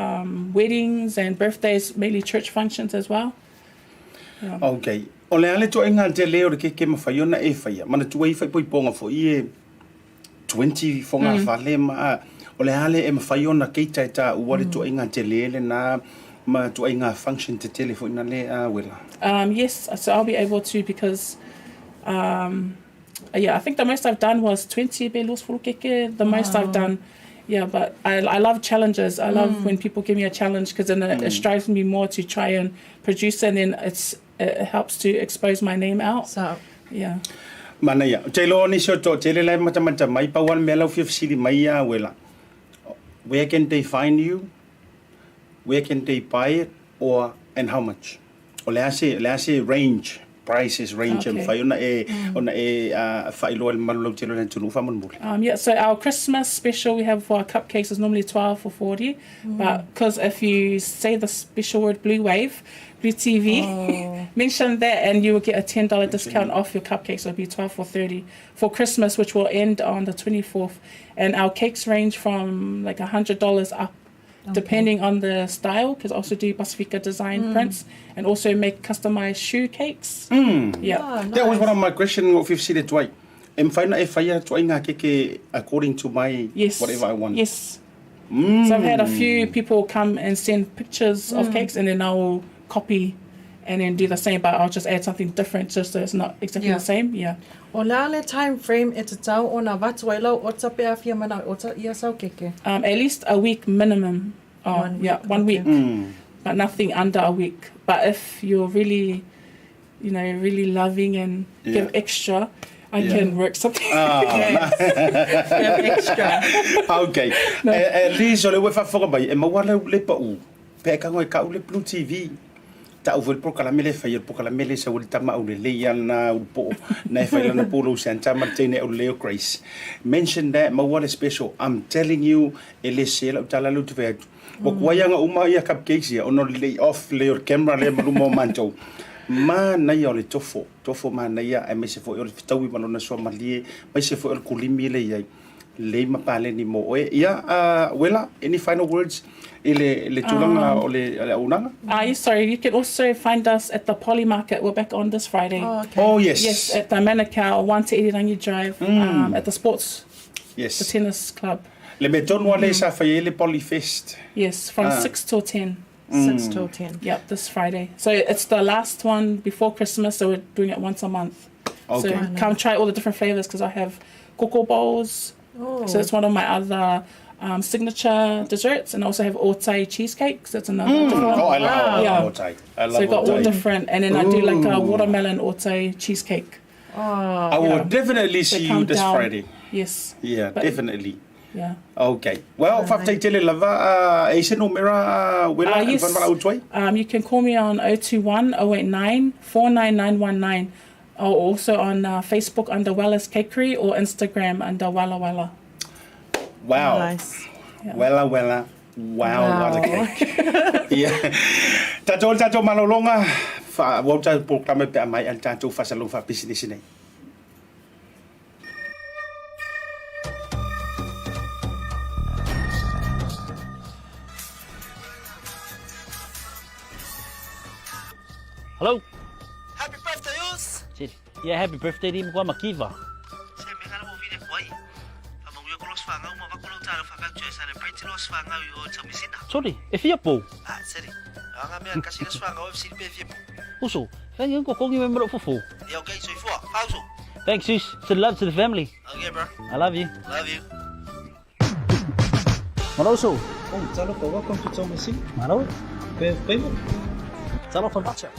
I: weddings and birthdays, mainly church functions as well. Yeah.
A: Okay. O le ale to inga te leo ke mawhaiona e whaia. Mana tu ei whai poi ponga fo I 20 fonga whale ma o le ale e mawhaiona keita e ta uare to inga te lele na ma to inga function te telefo ina le Wella.
I: Yes, so I'll be able to, because I think the most I've done was 20 belos furukeke, the most I've done. Yeah, but I love challenges. I love when people give me a challenge, because then it strives me more to try and produce, and then it helps to expose my name out.
B: So,
I: yeah.
A: Mana ia. Te lo ni so to te le lai mata mai pa wan me lau fifsili mai Wella. Where can they find you? Where can they buy it, and how much? O le ase range. Prices range and ona whailo el malu te lo tunu fa mon
I: Yeah, so our Christmas special we have for our cupcakes is normally 12 for 40, but because if you say the special word Bluwave TV, mention that and you will get a $10 discount off your cupcakes. So it'll be 12 for 30 for Christmas, which will end on the 24th. And our cakes range from like $100 up. Depending on the style, because I also do Pacifica design prints and also make customized shoe cakes. Yeah,
B: nice.
A: That was one of my questions. If you've seen it twice, and find if I keke according to my whatever I want.
I: Yes. So I've had a few people come and send pictures of cakes, and then I will copy and then do the same, but I'll just add something different just so it's not exactly the same. Yeah.
B: O le time frame e te tau o na watu ai lau o Taupea fia mana o ta ia sau keke.
I: At least a week minimum. 1 week. But nothing under a week. But if you're really, really loving and give extra, I can work something.
B: Extra.
A: Okay. At least ole we fa foka bai e mawala le pa u. Pe ka ngoi ka u le Blue TV. Ta u vol prokalamele fa yer prokalamele sa ul tama u le na u po na fa na polo Santa Martin e Leo Grace. Mention that mawala special. I'm telling you ele sela utala lu te o kuayanga uma ia cupcakes ia ono lay off lay your camera le malumo manto Ma nei o le tofo ma nei ai me se fo o le fitaui malona Somalie, mai se fo o le kulimi le iai. Le mapale ni mo e ia Wella, any final words le tulanga o le unanga?
I: Sorry, you can also find us at the Poly Market. We're back on this Friday.
A: Oh yes.
I: Yes, at the Manukau, 1 to Irirangi Drive, at the sports, the tennis club.
A: Le me tonu ale sa fai le Polyfest.
I: Yes, from 6 till 10.
B: 6 till 10.
I: Yep, this Friday. So it's the last one before Christmas, so we're doing it once a month.
A: Okay.
I: So come try all the different flavors because I have cocoa bowls. So it's one of my other signature desserts, and I also have Tautai cheesecake. So it's another different one.
A: Oh, I love Tautai. I love
I: so I got all
A: Tautai.
I: different, and then I do like a watermelon Tautai cheesecake.
A: I will definitely see you this Friday.
I: Yes.
A: Yeah, definitely.
I: Yeah.
A: Okay. Well, whaftaitele lava, eise numera Wella
I: yes. You can call me on 021 089 49919. Or also on Facebook under Wella's Cakery or Instagram under Wella.
A: Wow.
B: Nice.
A: Yeah. Wella. Wow, what a cake. Yeah. Tato malolonga. Wauta programa pe mai al tato fasalong fa business nei.
E: Hello.
F: Happy birthday, Us!
E: Yeah, happy birthday di mo kwa makiva.
F: Se me kana mo vile kwai. Among yo kolos fanga mo makulo talo fanga jo celebrate los fanga yo tamisina.
E: Sorry, e Fiavaai.
F: Seri. Anga me kasi los fanga of sin PV.
E: Uso, fang yung kokongi member fufu.
F: Yeah, okay, so for. Pauso.
E: Thanks, sis. Send love to the family.
F: Okay, bro.
E: I love you.
F: Love you.
E: Maloso.
G: Oh, talo ko, welcome to Thomasin.
E: Maro.
G: Pemo.
E: Talo from Pacha.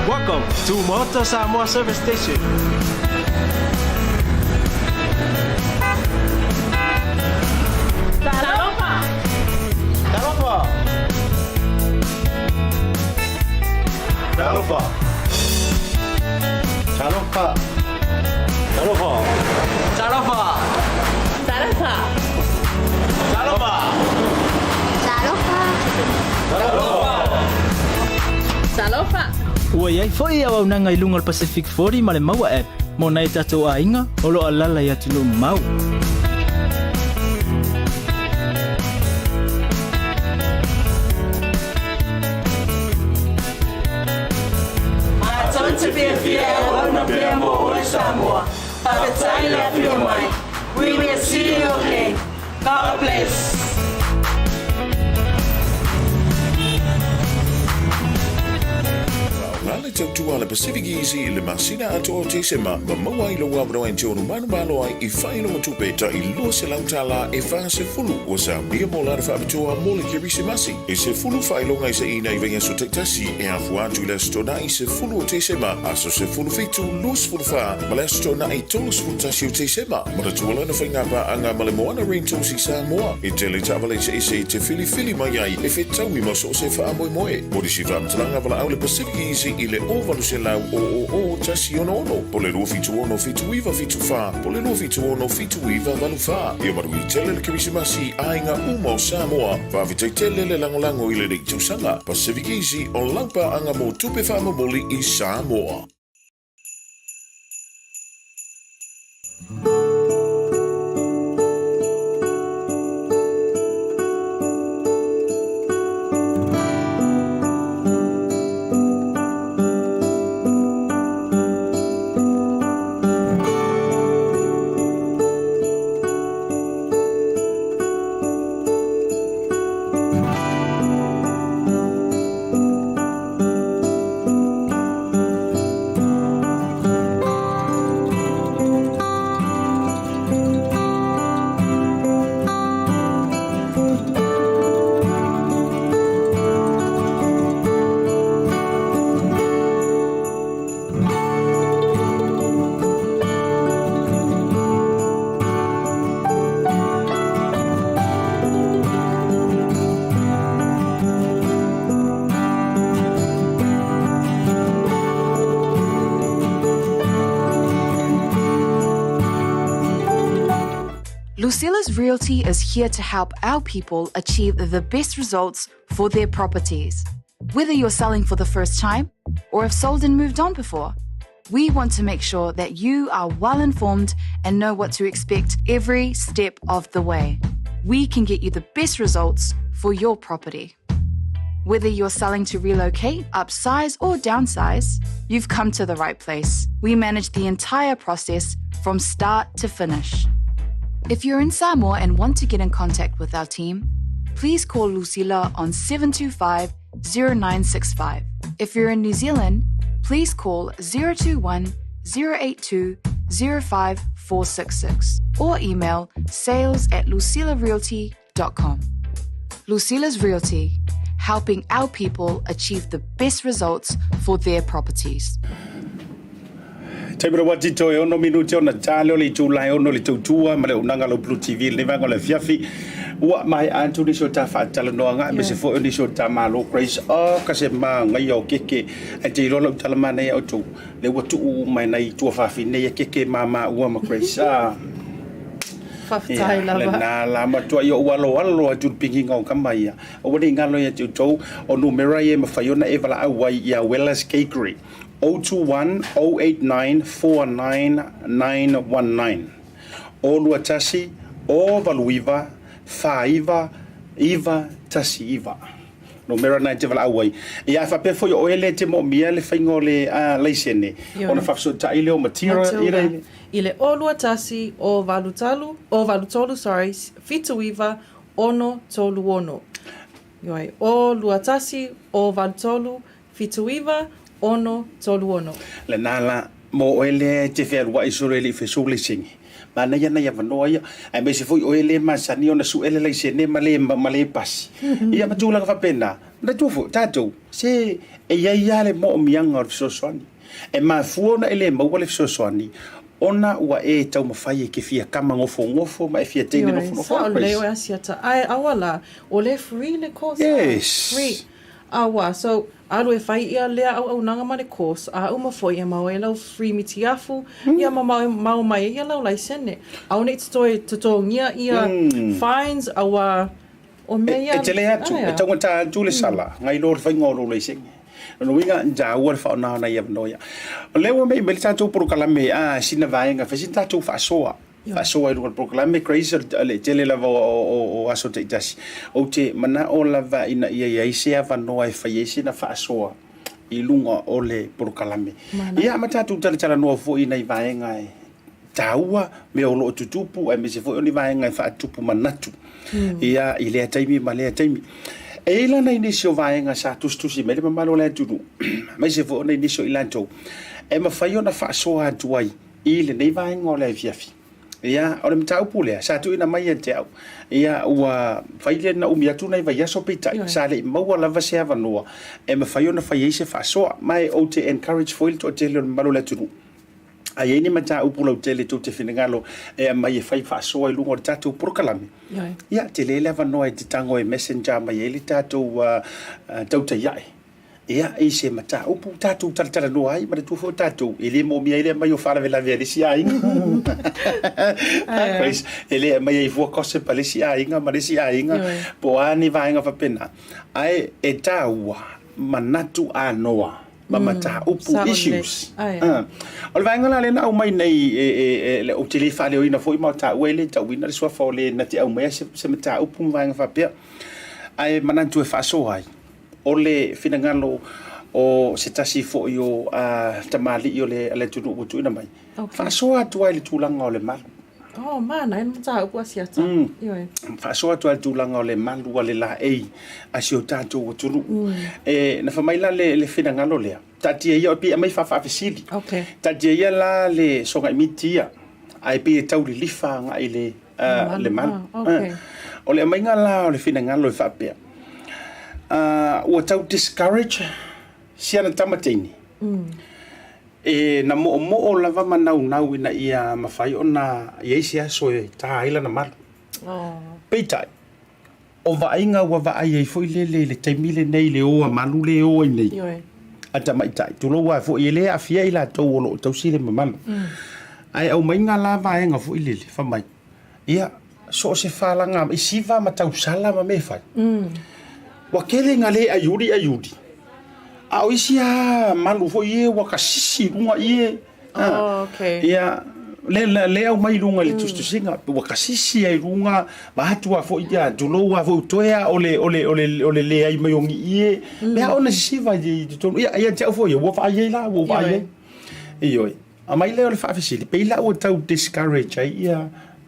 J: Welcome to Maota Samoa Service Station.
C: Talofa!
J: Talofa! Talofa! Talofa! Talofa! Talofa!
C: Talofa!
J: Talofa!
C: Talofa!
E: Ua iai foi au nanga I lunga al Pacific 40 ma le maua app. Mo nai tatou ainga o lo alala ia tulu mau.
F: We will see you again. God bless.
D: Ngale tautua le PacificEzy le masina ato o te sema ma maua I loa wano ai tonu manu malo ai I whaino matupe ta I lua se lautala e wha se fulu o sa mia mo lara whaapitoa mo le kirisi masi e se fulu whailonga I sa ina I venga so tektasi e a fuatu le stona I se fulu o te sema aso se fulu fitu lus fulu wha ma le stona I tolus fulu tasi o te sema ma le tuala na whainga pa anga ma le moana rento si Samoa e te le tavale se ese te fili mai ai e whetau I maso se wha amoe moe mo di si whaamtalanga wala au le PacificEzy I le ovalu se lau o tasi ono po le lua fitu ono fitu iwa fitu wha po le lua fitu ono fitu iwa valu wha ia maru I tele le kirisimasi ainga uma o Samoa whawitei tele le langolango I le reitu sanga PacificEzy o laupa anga mo tupe wha mamoli I Samoa.
K: Lucila's Realty is here to help our people achieve the best results for their properties. Whether you're selling for the first time or have sold and moved on before, we want to make sure that you are well informed and know what to expect every step of the way. We can get you the best results for your property. Whether you're selling to relocate, upsize, or downsize, you've come to the right place. We manage the entire process from start to finish. If you're in Samoa and want to get in contact with our team, please call Lucila on 725-0965. If you're in New Zealand, please call 021-082-05466 or email sales@lucilarealty.com. Lucila's Realty, helping our people achieve the best results for their properties.
A: Taibra wati toi ono minuti ona talo le tulai ono le tutua ma le unanga lo Blue TV le vanga le fiafi wa mai antu ni shota fa talo no nga me se fo ni shota ma lo Grace ka se ma ngai o keke e te lo lo tala mana e o tu le watu mai nei tu fa fi nei keke mama wa ma Grace
B: Faftai lava.
A: Na la ma tu yo walo atu pingi ngau kamai o wani ngalo ya tu o numero ye ma fayona e vala awai ya Wella's Cakery 021-089-49919 o lua tasi o valuiva faiva iva tasi iva numero na te vala awai ia fa pe fo yo ele te mo mia le faingo le leisene ona fa so ta ile o matira
B: ile o lua tasi o valutolu fitu iva ono tolu ono yoi o lua tasi o valutolu fitu iva ono tolu ono
A: le nala mo ele te fe wa isore le fe so le singi mana ya na ya vano ya ai me se foi o ele masani ona su ele le sene male pas ia batula ka pena na tu fo tato se e ya le mo mianga so soni e ma fuona ele mo le so soni ona ua e tau mawhai e ke fia kama ngofo ma e fia teine ngofo.
B: Sa o leo Asiata ai awala o le free le course.
A: Yes.
B: Free. Awa, so alo e whai ia lea au nanga ma le course a uma foi e mau e lau free miti afu ia mau mai ia lau lai sene. Au ne to ngia ia fines awa o mea.
A: E te lea tu, e tau ngata tu le sala, ngai lor whai ngoro le singe. No winga ja ua fa na na ia noia. O lewa me me tatu pro kalame sina vaenga fa sin tatu fa soa. Fa soa ru pro kalame crazy le tele lava o aso te tasi. O te mana o lava ina ia ise ava no ai fa yesi na fa soa. I lunga o le pro kalame. Ia matatu tala no fo ina i vaenga e. Taua me o lo tutupu e me se fo ni vaenga fa tupu manatu. Ia ile taimi male taimi. E ila na inisio vaenga sa tustusi mele mamalo le tunu. Mai se fo na inisio ilanto. E mawhaio na whaasoa atuai. Ile nei vaenga o le fiafi. Ia, o le mtau pulea. Sa tu ina mai e te au. Ia, ua whaile na umiatu na iwa yaso pitai. Sa le maua lava se ava noa. E mawhaio na whaiese whaasoa. Mai o te encourage foil to te leo mamalo le tunu. Ai ni mata upula tele to te finengalo e mai e fai fa so i lungo tatu por kalame. Ya te le leva no e tango e messenger mai ele tatu Tautai A'e. Ya e se mata upu tatu tala no ai ma tu fo tatu ele mo mi ele mai o fara vela via si ai. Pois ele mai e vo cose pale si ai nga ma si ai nga po ani vai nga fa pena. Ai e taua manatu a noa. Mamata upu issues. Ol vai ngala le na au mai nei le o tele fa le ina foi mata wele ta wina le swa le na te au mai se mata upu vai nga fa pe. Ai manantu e fa so ai. Ole finangalo o se tasi fo yo tamali yo le tunu butu ina mai. Fa so atu ai le tulanga o le mal.
B: Oh mana e mata upu Asiata. Ioi.
A: Fa so atu ai tulanga o le mal wale la ei asio tato o tunu. Na fa mai la le finangalo le. Tati ia pi mai fa fasili.
B: Okay.
A: Tati ia la le songa mitia. Ai pi tau li lifa nga ile le mal.
B: Okay.
A: O le mai ngala o le finangalo e fa pe. O tau discourage siana tamatini. E na mo o lava manau ina ia mafai ona iesia so ta ila na mal. Peitai. O vainga wa vai foi le taimile nei le o malu le o nei. Ata mai tai tu lo wa fo ile afia ila to lo to sile mamam. Ai au mai nga la vaenga fo ile fa mai. Ia so se falanga i siva matausala ma me fai wa kele ngale ayudi a o isia malu fo ie wa kasisi runga ie
B: okay
A: ia le au mai lunga le tustu singa wa kasisi ai runga ma hatua fo ia dulo wa fo toya ole le ai mai ongi ie me ona siva di to ia ja fo ia wa fa ia la wa fa ia io a mai le fa facili pe la o tau discourage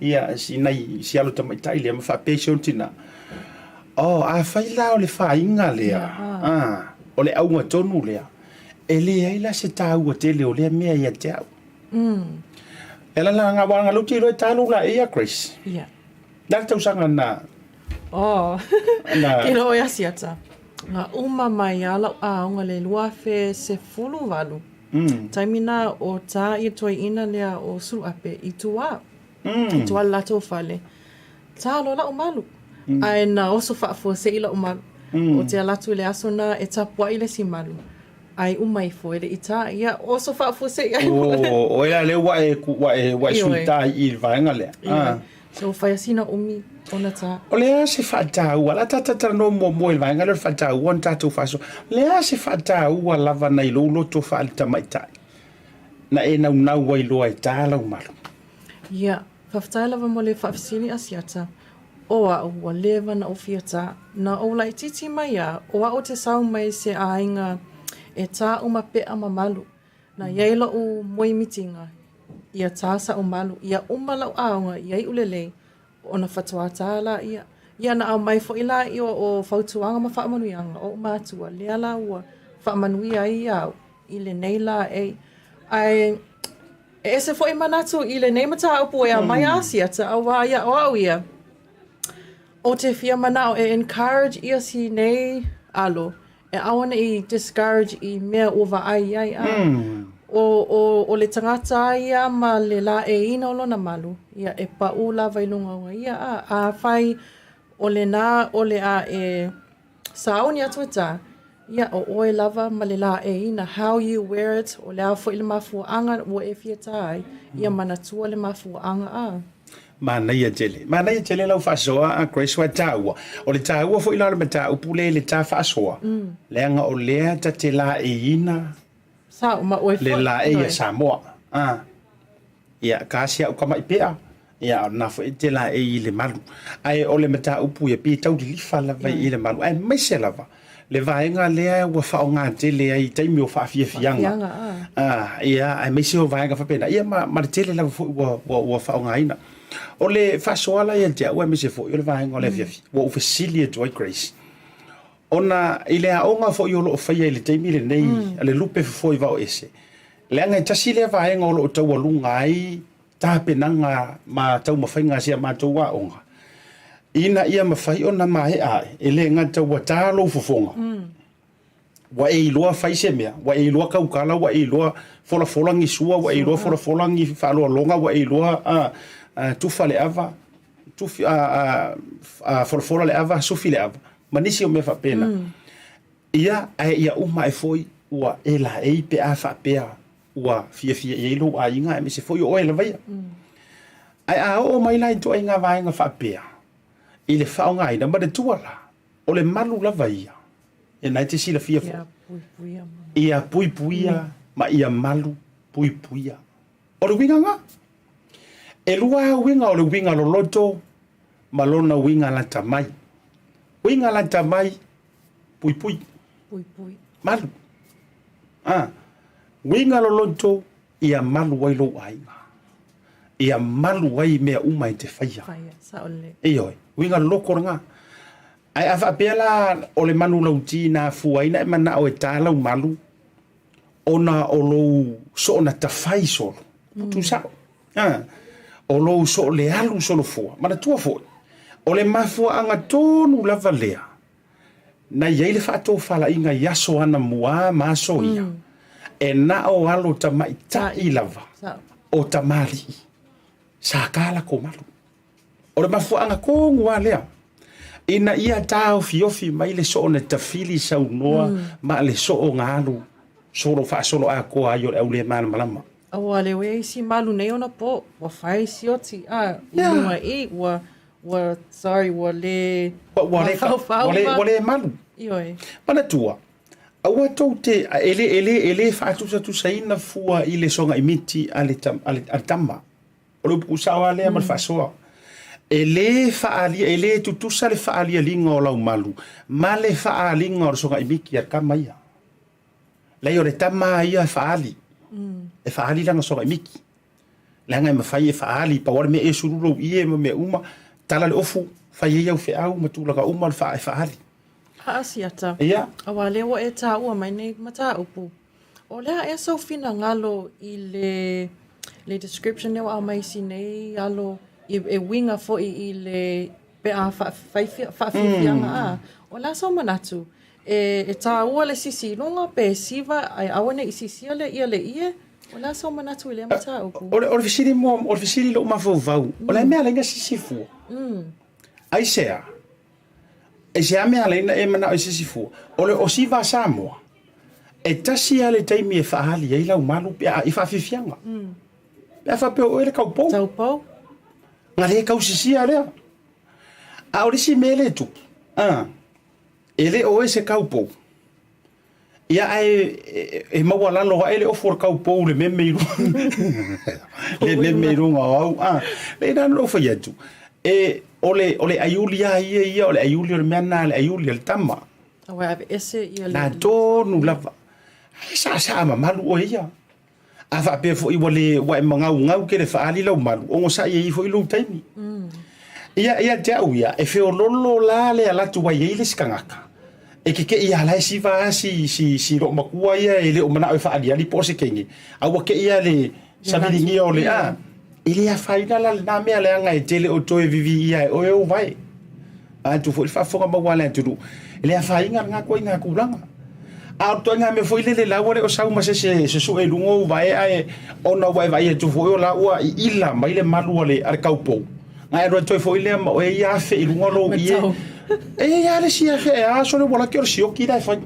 A: ia si alo tamai tai le ma fa patient tina a fai la o le fa inga le o le au tonu le ele ai la se tau o tele o le mea ia te au ela la nga wanga luti lo talu la ia Chris
B: ia
A: da tau sanga na
B: kilo ia siata nga uma mai ala nga le luafe se fulu valu taimina o ta i toi ina lea o sulu ape i tua lato fale ta lo la umalu ai na oso fa fo se ila umalu o te alatu le asona e tapua i le simalu ai umai fo ele ita ia oso fa fo se ai
A: o ela le wa suita i vaenga le
B: so fa sina umi ona ta
A: o le se fa ta wala tata no mo il vaenga le fa ta won tatu fa so le se fa ta wala va na ilo to fa alta mai tai na e na wa ilo ai ta la umalu
B: ia fa fatala va mo le fa fisini asiata oa ua lewa na ofiata na ola i titi mai a oa o te sau mai se ainga e tā uma pea mamalu na iaila o moi mitinga ia tā sa o malu ia umala o aonga ia i ulelei o na whatua tāla ia na au mai fo ila i o whautuanga ma whaamanuianga o mātua leala ua whaamanuia i au i le neila ai e se fo i manatu i le neimata au poe a mai asiata au wa ia o au ia o te fia manao e encourage ia si nei alo e awana i discourage i mea o vaai ai o le tangata ia ma le la e ina o lona malu ia e pa ula vailunga ia a fai o le na o le a e saoni atu ta ia o oe lava ma le la e ina how you wear it o le a fo ile mafuanga o e fia tai ia manatua le mafuanga
A: mana ia jele lau fasoa a Grace wa taua o le taua fo ila le ta upule le ta fasoa le anga o le ta te la e ina
B: sa ma o
A: le la e Samoa ia kasia o kama ipea ia na fo te la e le malu ai o le mata upu ia pi tau li fa la vai le malu ai mai se lava le vaenga le wa fa nga te le ai taimi o fa fia fianga ia ai mai se o vaenga fa pena ia ma te le la fo wa fa nga ina o le fasoala ia te ua mese fo i le vaenga o le fiafi wa ufasilia joy Grace ona i le aonga fo i o loo faia i le teimi le nei a le lupe fo i vao ese le anga i tasi le vaenga o loo tau alunga ai tapenanga ma tau mawhainga sia ma tau waonga ina ia mawhai ona mahe ae e le ngata wa tālo fofonga wa e iloa faise mea wa e iloa kaukala wa e iloa fola ngisua wa e iloa fola ngi whaloa longa wa e iloa tufa le ava tufi fola le ava sufi le ava manisi o me fa pena ia ia uma e foi wa ela e pe a fa pea wa fia e lo a inga me se foi o ela vai ai o mai lai to inga vai nga fa pea ile fa nga ina ma de tuala o le malu la vai e na te sila fia fo ia puipuia ma ia malu puipuia o le winga nga e lua winga o le winga lo loto malona winga la tamai pui malu winga lo loto ia malu wai lo ai ia malu wai mea uma i te faia oi winga lo koronga ai afa pela o le manu lauti na fuaina e mana o e tala o malu ona o lo so na tafai solo tu sa o lo so le alu solo fo mana tua fo o le mafua anga tonu lava lea na ia le fato fala inga yaso ana mua maso ia e na o alo tamai ta ilava o tamali sa kala ko malu o le mafua anga ko ngua lea ina ia tau fiofi mai le so na tafili sa noa ma le so o ngalu solo fa solo a ko ayo e ule malama
B: Awa le we si malu nei ona po wa fai si oti a ua e ua
A: Wale malu.
B: Ioi.
A: Mana tua. Aua tau te ele whaatusa saina fua i le songa imiti ale tama. Olo puku sawa lea mal whasoa. Ele tutusa le whaalia linga o lau malu. Ma le whaalinga o songa imiki ar kamaia. Lei o le tama ia whaali. E whaali langa songa imiki. Langa e mawhai e whaali. Pawara me e sururo ie me uma. Tala le ofu. Whai e au whiau matulaka uma le whaali.
B: Asiata.
A: Ia.
B: Awa lewa e tā ua mai nei mata upu. O lea e sau fina ngalo i le description lewa a mai si nei alo e winga fo i le pe a whaifianga a. O lea sau manatu. E tā ua le sisi longa pe siva ai awane i sisi ale ia le ie. O lea sau manatu i le mata upu.
A: O le fisiri lo mafau vau. O lea mea lenga sisi fua. Ai sea. E se ame alaina e mana o sisi fua. O le o siva Samoa. E tasi ale taimi e whaali e lau malu pe a i whawhiwhianga. Pe a whapeo e le kaupou.
B: Taupau.
A: Nga le kau sisi a lea. A o risi me le tuki. E le o e se kaupou. Ia e maua lalo e le ofo kaupou le memeiru. Le memeiru nga au. Le nano ofa yatu. Ole ayulia ia ole ayulia le mana le ayulia le tama.
B: Awa ave ese ia le.
A: Na tonu lava. Sa malu o ia. Ava pe fo i wale wa ngau ke le faali lau malu. O sa ia i fo i lu taimi. Ia te au ia e feo lolo la le ala tu wa ia le skangaka. E ke ia la si va si ro makua ia ele o mana o faali ali po se kengi. Awa ke ia le sabilingi o le a. Ele a faina la na mea le anga e tele o toe vivi ia o e vai. A tu foi fa fonga mawala tu. Ele a faina nga ko nga kulanga. A to nga me foi le la o sa uma se su e lungo vai ai ona vai tu foi la o ila mai le malu le ar kaupo. Nga ro toi foi le o e ia fe lungo lo ia. E ia le sia fe a so le bola que o si o ki dai fa.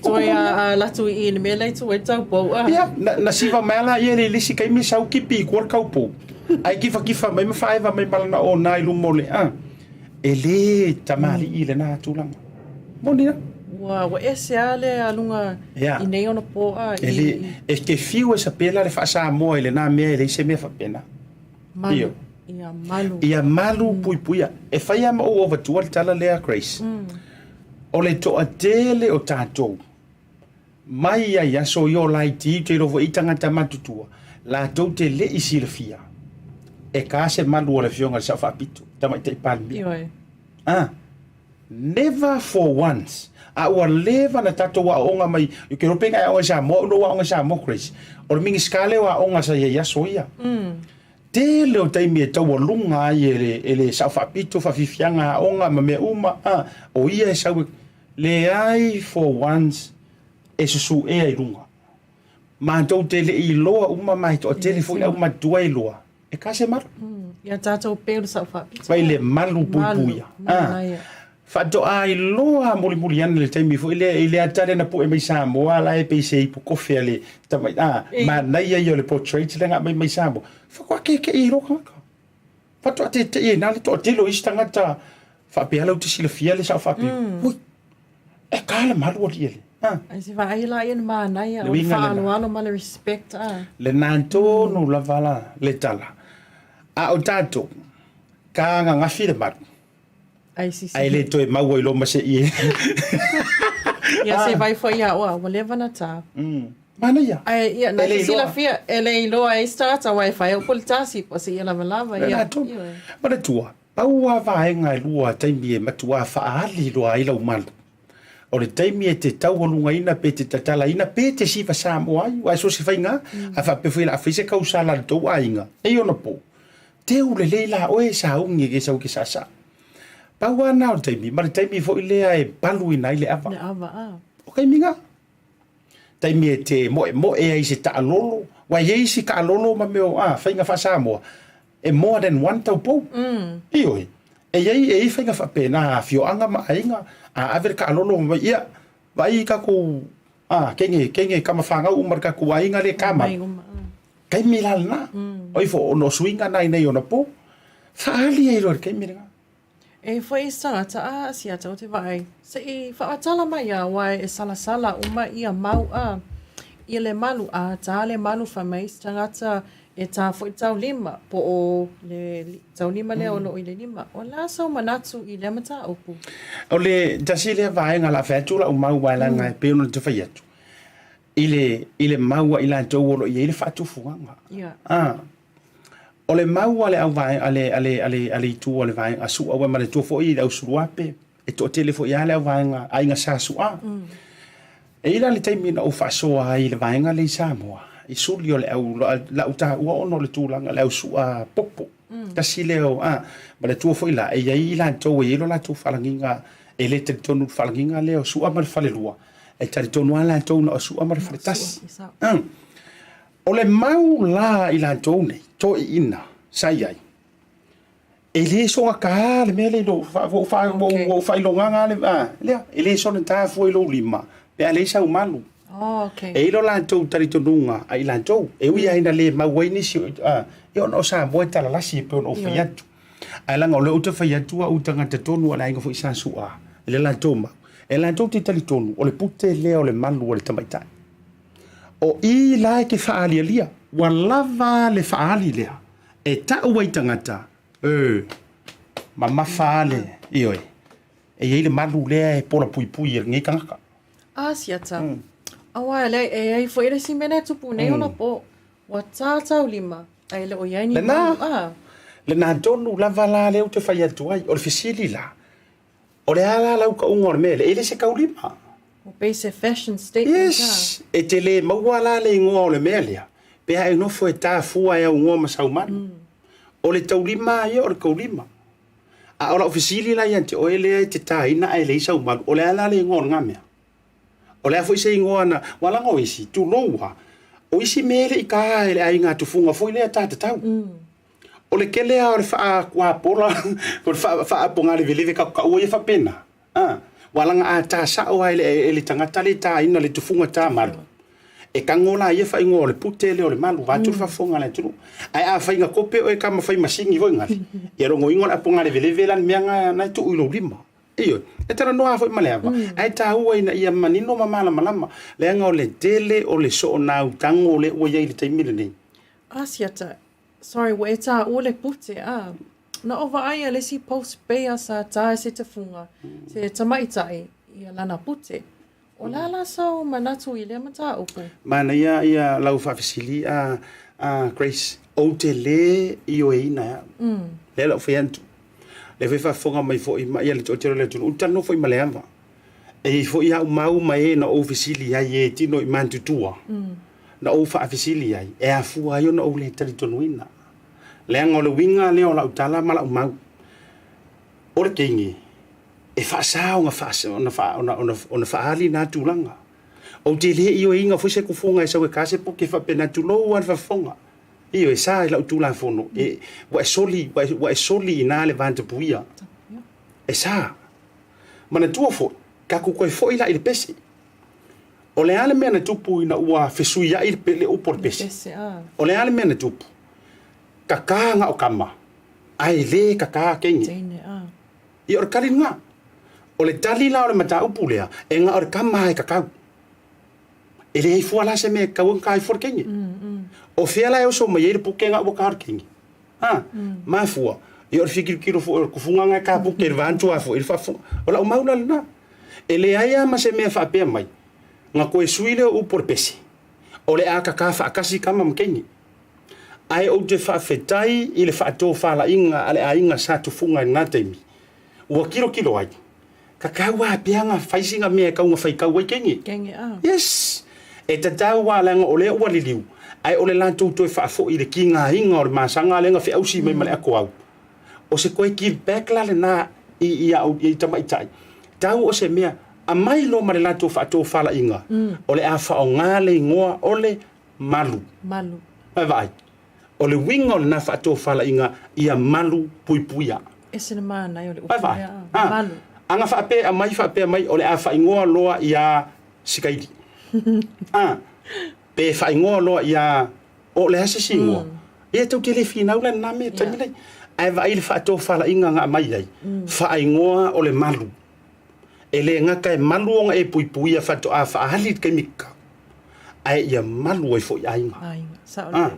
B: Toi a latu i ni me le tu e taupo.
A: Ia na siva mala ia le lisi kai mi sau ki pi ko kaupo. Ai kifa mai me faiva mai malana o nai lumole ele tamali ile na tulanga bonina
B: wa ese ale alunga i nei ona po
A: ele e ke fiu esa pela le fa Samoa ile na me ele se me fa pena
B: malu ia
A: malu puipuia e faia ma o over tual tala le grace o le to atele o tatou mai ia so yo laiti te ro vo itanga tamatutua la to te le isilfia e kase malu le fionga sa fa pitu tama te palmi never for once a wa leva na tato wa onga mai you ke ropenga o sa mo no wa onga sa mo Chris o mingi skale wa onga sa ya soia te le o taimi e tau lunga ele sa fa pitu fa fifianga onga me uma o ia sa le ai for once e su e ai lunga ma to te le i loa uma mai to telefone uma tuai loa e kase mar
B: ia tatou pelo sa fa
A: vai le malu pupuia fato ai loa muli an le taimi fo ile atale na po e mai Samoa la e pese i po kofe ale tamai ma na ia le portrait le nga mai Samoa fa kwa ke i roka fato te e na le to te lo istanga ta fa pe ala te sila fia le sa fa pe ui e kala malu ile
B: ai se vai la in ma na ia o fa alo ma le respect
A: le nanto no la vala le tala a o tato ka nga file mat ai le to ma wo lo ma se ie
B: ia se vai foi ia o leva na ta
A: mana ia
B: ai ia na se la fia ele lo ai start a wifi o pol tasi po se ia lava ia
A: mana tua au va nga lua taimi matua fa ali lo ai lo mal o le taimi e te tau olunga ina pe te tatala ina pe te siva Samoa ai wa so se fainga a fa pe foi la fise kausala to ainga e ona po te ule leila o e sa ungi ke sa sa paua na o taimi ma taimi fo ile ai palu ina ile ava o kai minga taimi e te mo e ai se ta lolo wa ye si ka lolo ma me fainga fa Samoa e more than one tau po ioi e ye fainga fa pena fio anga ma ainga a ver ka lolo ma ia vai ka ku kenge kama fanga umar ka ku ainga le kama kai milal na oi fo no swinga nai nei ona po fa ali ai ro kai miranga
B: E foi tangata Asiata o te vai. Se I whaatala mai a wai e salasala uma ia mau a. I le malu a tā le malu whamais tangata e tā foi tau lima po o le tau lima le olo I le lima. O la sau manatu I le mata opu.
A: O le tasi le vai ngala whaatula o mau waila ngai pe ono te whaiatu. I le maua I la tau olo I le whaatufuanga.
B: Yeah.
A: O le maua le au vai ale tu o le vai a su o ma le tu fo I le au suruape e to tele fo ia le au vai nga ai nga sa su a. E ila le taimina o whaasoa ai le vai nga le Samoa. I suli o le au la uta ua ono le tūlanga le au sua popo. Kasi leo ma le tu fo ila e ia la tau e ilo la tu whalanginga e le te tonu whalanginga leo sua ma le whalelua. E tari tonu ala tau na sua ma le whaletasi. O le mau la I la tau nei, to I ina, sai ai. E le so a ka le mele do fa ilonga le lea, e le so na ta fo ilo lima, pe ale sa umalu.
B: Oh, okay.
A: E ilo la tau tari tonunga, a ila tau, e uia ina le mau ni si e ono sa mo tala la si pe ono fiatu. Ai la ngole uta fiatu a utanga te tonu ala inga fo isa sua. Le la tau ma. E la tau te tali tonu, o le pute le o le malu o le tamaitai. O I la ke whaali alia, wa lava le whaali lea, e ta uai tangata, ma mawhaale, ioi, e le malu lea e pola pui pui e ngai kangaka.
B: Asiata. Awa le e ai foi le simene tupu nei ona po, wa tātau lima, ai le o iai ni malu.
A: Le nā tonu lava la leo te whai atu ai, o le fisili la, o le ala lau ka unga o le mele, e le se kau lima.
B: O base fashion statement.
A: Yes, e te le maua la le ingoa o le mea lea. Pea e nofo e tā fua e au ngoa masau manu. O le taulima ia o le kaulima. A ora ofisili la iante o ele e te tā ina e le isau manu. O le ala le ingoa o ngamea. O le afo ise ingoa na walanga o isi, tu loua. O isi mele I ka e le ai ngā tufunga fo ile a tāta tau. O le kelea o le faa kua pola, o le faa ponga le velive ka ua ia fa pena. Walanga a tā sao ai le tangata le tā ina le tufunga tā malu. E kangola ia fa ingo le pute le o le malu, vāturu fa fonga le tunu. Ai a fa inga kope o e kama fa masingi vo ngari. Ia rongo ingo a ponga le velevela ni meanga na tu uilo lima. Iyo, e tera noa fa maleava. Ai tā ua ina ia manino mamala malama. Le anga o le tele o le so na utango o le ua iai le taimile nei.
B: Asiata, sorry, wa e tā ua le pute, na ova aia le si post pea sa tae se te funga, se tamaitai I lana pute. O la sau manatu I le mata upu.
A: Mana ia lau whawhisili Grace, o te le I o e ina ya. Le lau whayantu. Le whawhafonga mai fo I ia le tōtero le tunu. Utano fo I maleamba. E fo I hau mau mai na o whisili ai e tino I mantutua. Na o whawhisili ai. E a fua ai o na o le tari tonu ina. Le anga o le winga leo la utala mala umau. O le kengi, e whaasao ona whaali nā tūlanga. O te le I o inga fwese kufunga e sau e kase po ke whapena tūlou an whafonga. I o e sa e lau tūla whono. Wa e soli I nā le vanta puia. E sa. Mana tua fo, ka kukoi fo I la I le pese. O le ale mea na tupu ina ua whesuia I le upo le pese. O le ale mea na tupu. Kakanga o kama. Ai le kaka kengi. I or kari nga. O le tali la o le mata upu lea. E nga or kama hai kakau. E le hifua la se me kawang kai for kengi. O fea la e oso ma yeire puke nga upa kar kengi. Ma fua. I or fikir kiro fu or kufunga nga ka puke ir vantu afu. Ir fafu. O la umaula lina. E le aia ma se me fa apea mai. Nga koe suile upor pesi. O le a kaka fa akasi kama mkengi. Ai o te whawhetai I le whaatō whala inga ale a inga sa tufunga I ngā teimi. Ua kilo ai. Ka kaua peanga whaisinga mea kaunga whaikau ai kengi. Yes. E ta tau wā langa o le ua liliu. Ai o le lantou toi whaafo I le ki ngā inga o le masanga lenga whi ausi mai male ako au. O se koe ki back la le nā I tamaitai. Tau o se mea a mai lo ma le lantou whaatō whala inga. O le a whao ngā le ngoa o le malu. Mai vai. O le winga o le na whaatō whala inga ia malu pui puia.
B: E sena mana I o le upea. Malu.
A: Anga whaapea mai o le a whaingoa loa ia sikairi. Pe whaingoa loa ia o le hase singoa. Ia tau te le whinaula na me taminei. ai vai le whaato whala inga ngā mai ai. Whaingoa o le malu. E le ngaka e malu o ngā e pui pui a whato a whaahalit kai mika. Ai ia malu ai fo i ainga.
B: Sa ole.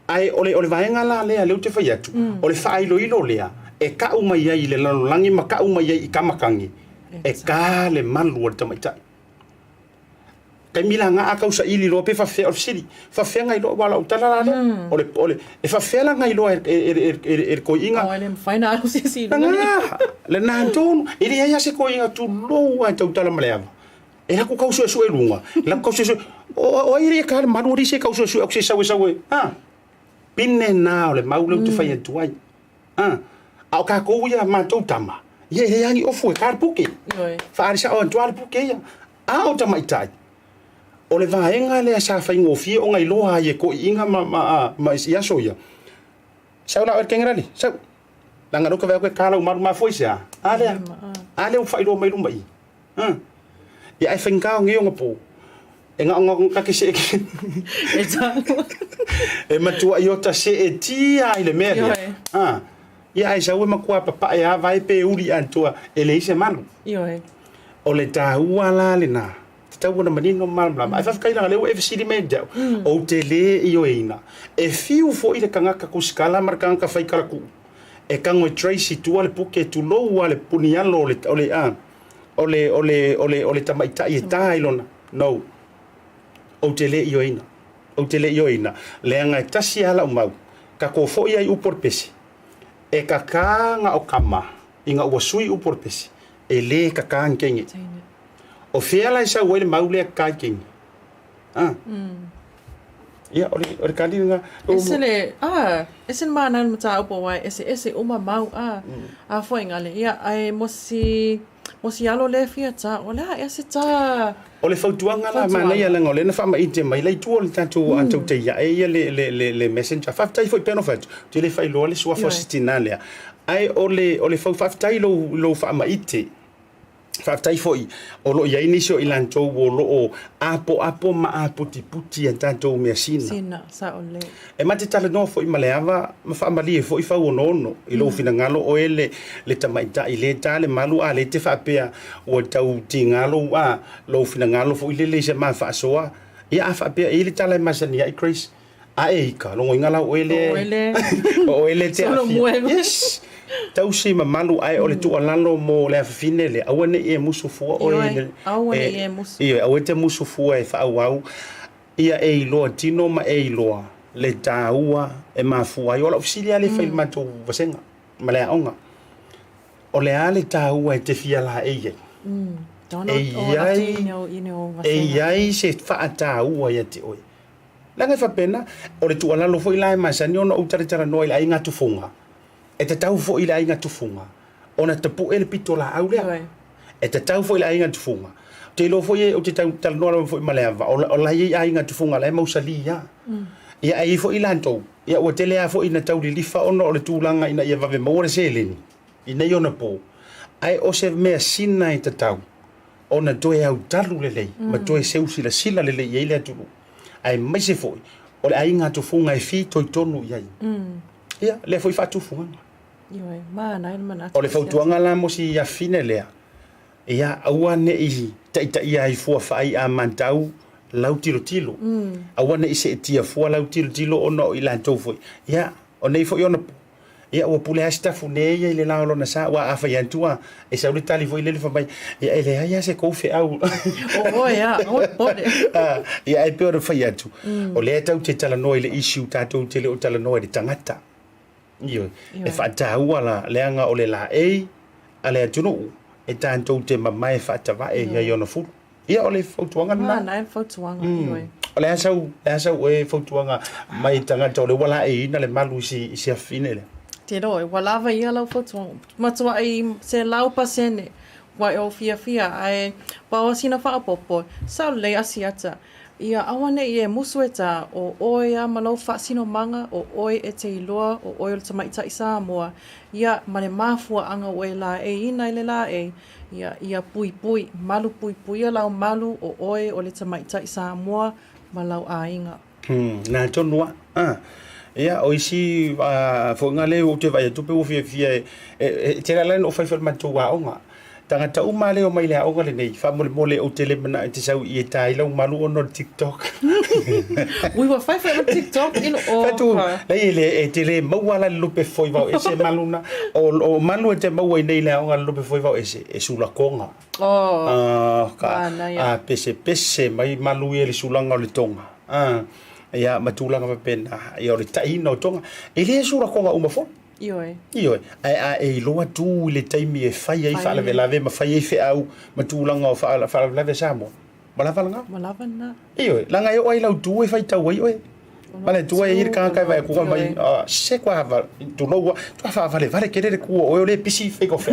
A: Ai ole vaenga la lea leu te whai atu. Ole whailo ilo lea. E ka umai ai le lalolangi ma ka umai ai i kamakangi. E ka le malu o le tamaitai. Kai mila nga akau sa ili lo pe fa fe siri fa fe ngai lo wala utala la ole e fa fe la ngai lo ko inga
B: ole faina aku si
A: nga le na ton ili ya se ko inga tu lo wa tau tala maleva e la ko kau so e lunga la kau so o ili ka manu ri se kau so o se sawe pinne na ole maulu tu fa tu ai au ka ko ya ma tau tama ye yangi ofu e ka puke fa ari sa o tu puke ya au tamaitai o le vaenga le sa fa ingofie o ngai loa ye ko inga ma ia soia sa la kengra ni sa langa ro ka va ko kala ma foi sa ale o fa ilo mai lumai ya ai fenga ngi o po e nga ka ke se
B: e ta
A: e matua yo ta se e ti ai le mer ya ai sa we ma kwa papa ya vai pe uri antua e le se manu o le ta uala le na tau na manino malma ai fa kaila le e fisi me dau o te le io ina e fiu fo ile kanga ka kuskala marka ka fai kala ku e kango Tracy tu ale puke tu lo ale punialo ole tamaita i ta ilona no o te le io ina le anga tasi ala mau ka ko fo ia upor pesi e ka kanga o kama inga o sui upor pesi e le ka kangenge o fiala isa wele maule ka king ia ore kali nga
B: esen mana mata opo wai ese uma mau a foi ngale ia ai mosi alo le fiata ola ese ta
A: ole fautuanga la mana ia la ngole na fa mai te mai lai tu ole tanto anto te ia ia le messenger fa tai foi peno fat te le fai lo le sua fostinale ai ole fa tai lo fa mai te Faafetai foi o lo ia inisio i lantou o loo apo ma apo tiputi an tatou mea
B: sina sa ole
A: e mate talanoa foi ma le ava ma faamalie foi fauonono i lou finagalo o ele le tamaitaʻi le tale malu a le te faapea ua tau tigalo a lou finagalo foi lele se mafaasoa ia a faapea i le tala e masani ai Grace a e ika logoiga lau o ele te yes tau si mamalu ai o le tualalo mo le afine le awane e musu fua o le
B: awane e musu
A: ia awe te musu fua e faauau ia e iloa tino ma e iloa le taua e mafua ai o la ofisili ale fai matou vasenga ma le aonga o le ale taua e te fia la e iai e iai se faataua ia te oe langa fapena o le tualalo foi la e masani ona utaretara noa i la inga tufunga e te tau fo i la inga tufunga ona te pu ele pitola au lea e te tau fo i la inga tufunga te lo fo i o te tau talanoa fo i maleava o la i a inga tufunga la e mausali ia ia e fo i lantou ia ua te lea fo i na tau li lifa ono o le tūlanga ina ia vave maua le seleni ina i ona po ai o se mea sina i te tau ona toe au talu lelei ma toe seusi la sila lelei ia i lea tulu ai maise fo i o le a inga tufunga e fi toi tonu iai ia le foi fatufunga
B: Ioi, mana
A: o le fautuanga la mo si ia fine lea ia aua ne i taita ia i fua fai a mantau lau tilo aua ne i se tia fua lau tilo ono i lantou foi ia o nei foi ona ia ua pule astafu ne ia i le lao lona sa ua afa iantua e sa ule tali foi lele famai ia ele ia se koufe au
B: ia
A: ia e peo fai atu o le tau te talanoa i le issue tatou te le o talanoa i le tangata Iyo, e whaataua la leanga o le la a le atunu e tāntou te mamai e whaatawa e ia iona furu. Ia o le whautuanga na.
B: Mana e whautuanga, ioi.
A: O le asau e whautuanga mai tangata o le wala ina le malu si afine le.
B: Te roi, walawa ia lau whautuanga. Matua i se lau pasene, wai o fia ai pawasina whaapopo, sau le asiata. Ia awane i e musu e tā o oe a malau whaasino manga o oe e te iloa o oe o le tamaita i Samoa. Ia mane mafua anga o e la e ina i le la e. Ia pui, malu pui a lau malu o oe o le tamaita i Samoa ma lau a inga.
A: Nā tonua. Ia o isi fo ngale o te vai tu pe o fia te la no fai fer matu wa onga tangata umale o mai le onga le nei fa mole o tele mana te sau I tai lo malu o no TikTok.
B: We were five on TikTok in all.
A: Fatu le tele mawala lupe foi va ese maluna o malu te mawai nei le onga lupe foi va ese e sula konga. Ka pese mai malu e le sulanga o le tonga. Ia matulanga pena ia o le taina o tonga e le sura konga uma fo Ioe e loa tu le taimi e fai ai fa lave ma fai ai fe au matulanga o fa lave Samoa malava
B: na
A: ioe langa e o ai lau tu e fai tau ai oe male tu e ir ka vai ku mai se kwa va tu no tu fa vale querer ku o le pisi fe ko fe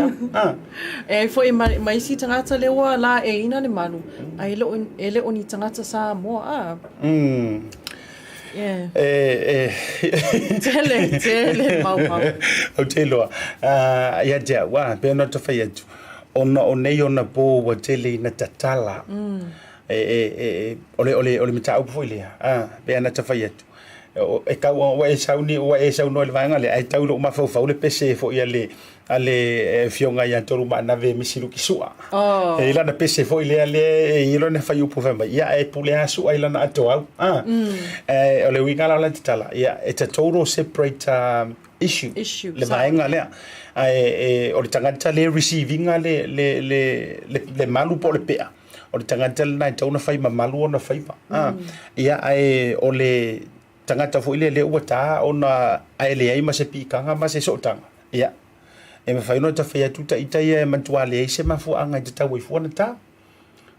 B: e foi mai si tangata le wa la e ina le manu ai lo ele oni tangata Samoa Yeah. Tele mau.
A: O te loa. Ia te wa pe no te fai atu. Ona nei ona po wa tele na tatala. Ole mita au foi lea. Pe ana te fai atu. E ka wa e sau no le vanga le ai tau lo ma fau le pese fo ia le ale fionga ia toru ma na ve misilu ki sua. E ila na pese fo ile ale e ilo na fai upo vamba. Ia e pule asu ai lana ato au. Ole winga la tala. Ia it's a total separate issue. Le vaenga lea. Ole tangata le receiving le malu po le pea. Ole tangata le na tau na fai ma malu ona fai va. Ia ole tangata fo ile le uata ona aile ai ma se pikanga ma se sotanga. Ia. E me fai no ta fai atu ta itai e mantuale e se mafu anga te tau i fuana ta.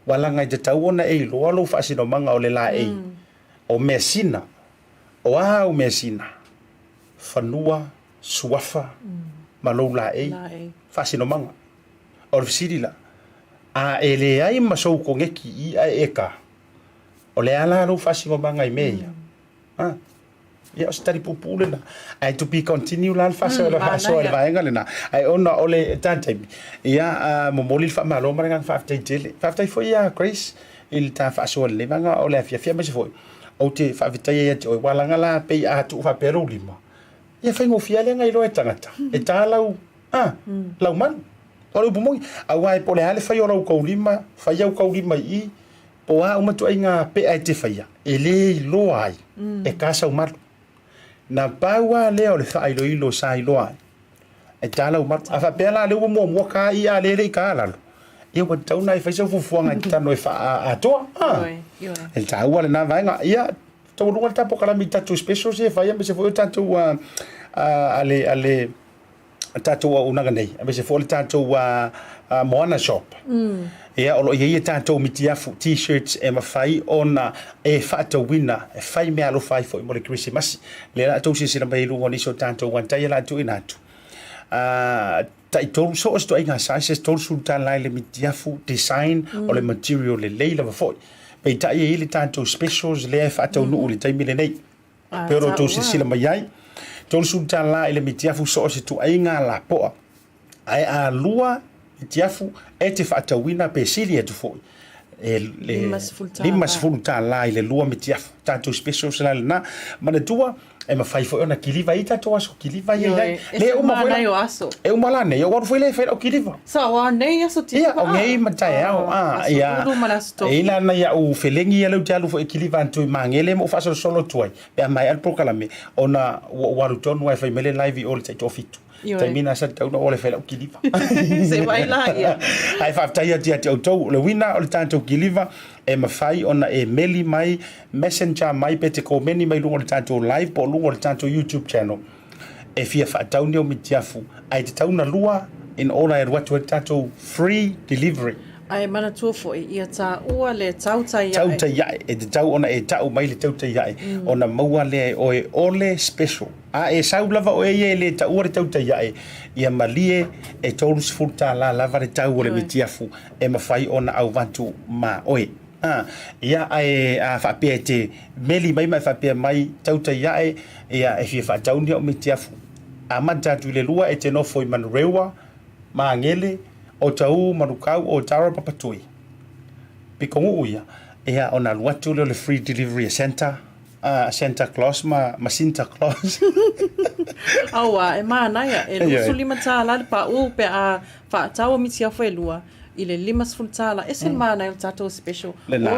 A: Wala ngai te tau ona e lo alo fa sino manga o le la e. O mesina. O au mesina. Fanua suafa. Malo la e. Fa sino manga. O le fisiri la. A e le ai masou ko ngeki I a eka. O le ala lo fa sino manga I meia. Ia stari pupule na ai to be continue la fasa la so le vaenga lena ai ona ole tantai ia momoli fa malo manga fa tai foi ia Grace il ta fa so le vanga ole fia me se foi o te fa vitai ia o walanga la pe a tu fa pero lima ia fa ngo fia lenga ilo etangata e ta lau lau man ole bumo a wai pole ale fa yo lau ko lima fa ia ko lima I po a uma tu inga pe ai te fa ia ele lo ai e casa o mar na paua le o le fa ilo ilo sa ilo ai e tala o mat afa pela le mo ka ia le ka la e o tau na fa so fu nga tano e fa a to e tau wala na vainga ia to lunga ta po kala mi tatu special se fa ia me se fo tanto ale tatu una ganei me se fo tanto Moana shop ia o ia tanto mitiafu t-shirts e mafai ona e fata wina e fai me alo fai fo mo le Christmas le la to se na mai lungo ni so tanto wanta ia la tu inatu tai tolu so sto inga size tolu sultan lai le mitiafu design o le material le leila fo pe tai ile tanto specials le fata no le tai mile nei pero to se mai ai tolu sultan lai le mitiafu so se tu inga la po ai a lua tiafu e te whaatawina pe siri e tu fo limas fulta la le lua me tiafu tanto special sala na mana tua e ma fai fo ona kiliva ita to aso kiliva ia le uma
B: foi na aso
A: e uma la ne eu foi le fe o kiliva
B: sa wa ne aso ti
A: ia o ngei matai ia e la na ia o felengi ia le talu fo kiliva antu mangele mo fa solo tuai pe mai al proclame ona waru ton wa fa mele live all tai to fitu termina sa tau no ole fela kiliva
B: se vai lá ia
A: ai fa tai dia tau le wina o tanto kiliva e mafai ona e meli mai messenger mai pete ko meni mai lungo tanto live po lungo tanto YouTube channel e fia fa tau no mitiafu ai te tau na lua in all I what tanto free delivery
B: ai mana tua foi ia ta ua le tautai A'e
A: tautai A'e e te tau ona e tau mai le tautai A'e ona maua le o e ole special a e sau lava o e le tau le tautai A'e ia malie e tolu sfulta la lava le tau le mitiafu e mawhai ona au vantu ma oe ia ai a whapea te meli mai whapea mai tautai A'e ia e fia whatauni o mitiafu a matatu le lua e te nofo I manurewa ma ngele o tau marukau o tara papatui pikongu uia ia ona luatu le free delivery center Santa Claus ma Santa Claus.
B: Aua, e mana ia, e lusu 5 tala le pa u pe a whaatau miti a whaelua i le 5 tala, e se mana il tatou special.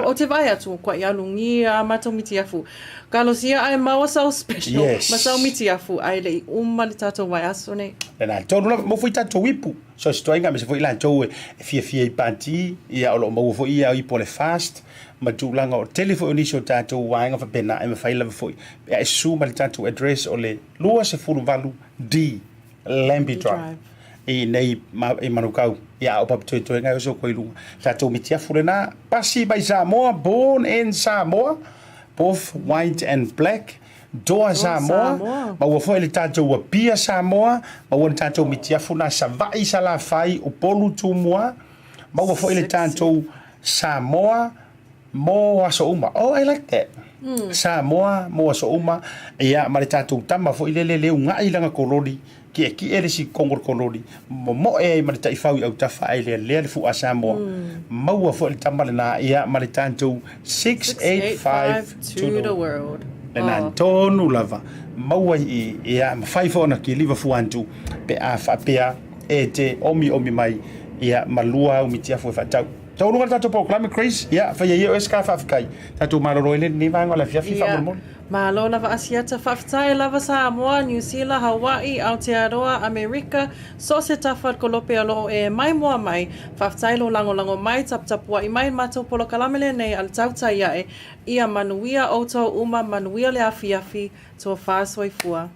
B: O te vai atu, kua i alungi a matou miti afu. Kalosia ai maua sau special, ma sau miti afu, ai le le tatou vai aso nei.
A: Lena, tonu la, mo fui tatou ipu. So si toinga, me se fui lantou e fia i panti, ia olo mau fui ia ipo le fast, ma tūlanga o telefo ni so tatou wainga fa pena e me faila foi. E su ma le tatou address o le lua se fulu valu D Lamby Drive. E nei e manukau ia o papito to nga so ko ilu tatou mitia fulena pasi by Samoa, born in Samoa, both white and black. Doa Samoa, ma ua foi le tatou wa pia Samoa, ma ua tatou mitia funa sa vai sa la fai o polu tumua, ma ua foi le tatou Samoa mo aso uma. Oh, I like that. Samoa mo aso uma ia ma le tatou tama foi le unga i langa koloni ki ele si kongor koloni mo e ma le taifau au tafa ai le fu a Samoa. Ma ua foi le tama na ia ma le tatou 685
B: to the world.
A: Na tonu lava maua i ia mafai fo na ki liva fuantu pe a fa pea e te omi mai ia malua o mitia fo fa tau tau no tatou proclaim Chris ia fa ia o ska fa kai tatou maloro ele ni vanga la fia fa mo
B: Malo lava Asiata whaftai lava Samoa, New Zealand, Hawaii, Aotearoa, Amerika, so se tawhad ko lope alo e mai mua mai, whaftai lo lango mai, tapua i mai matou polo kalamele nei al Tautai A'e, ia manuia o tau uma manuia le afiafi to whāsoi fua.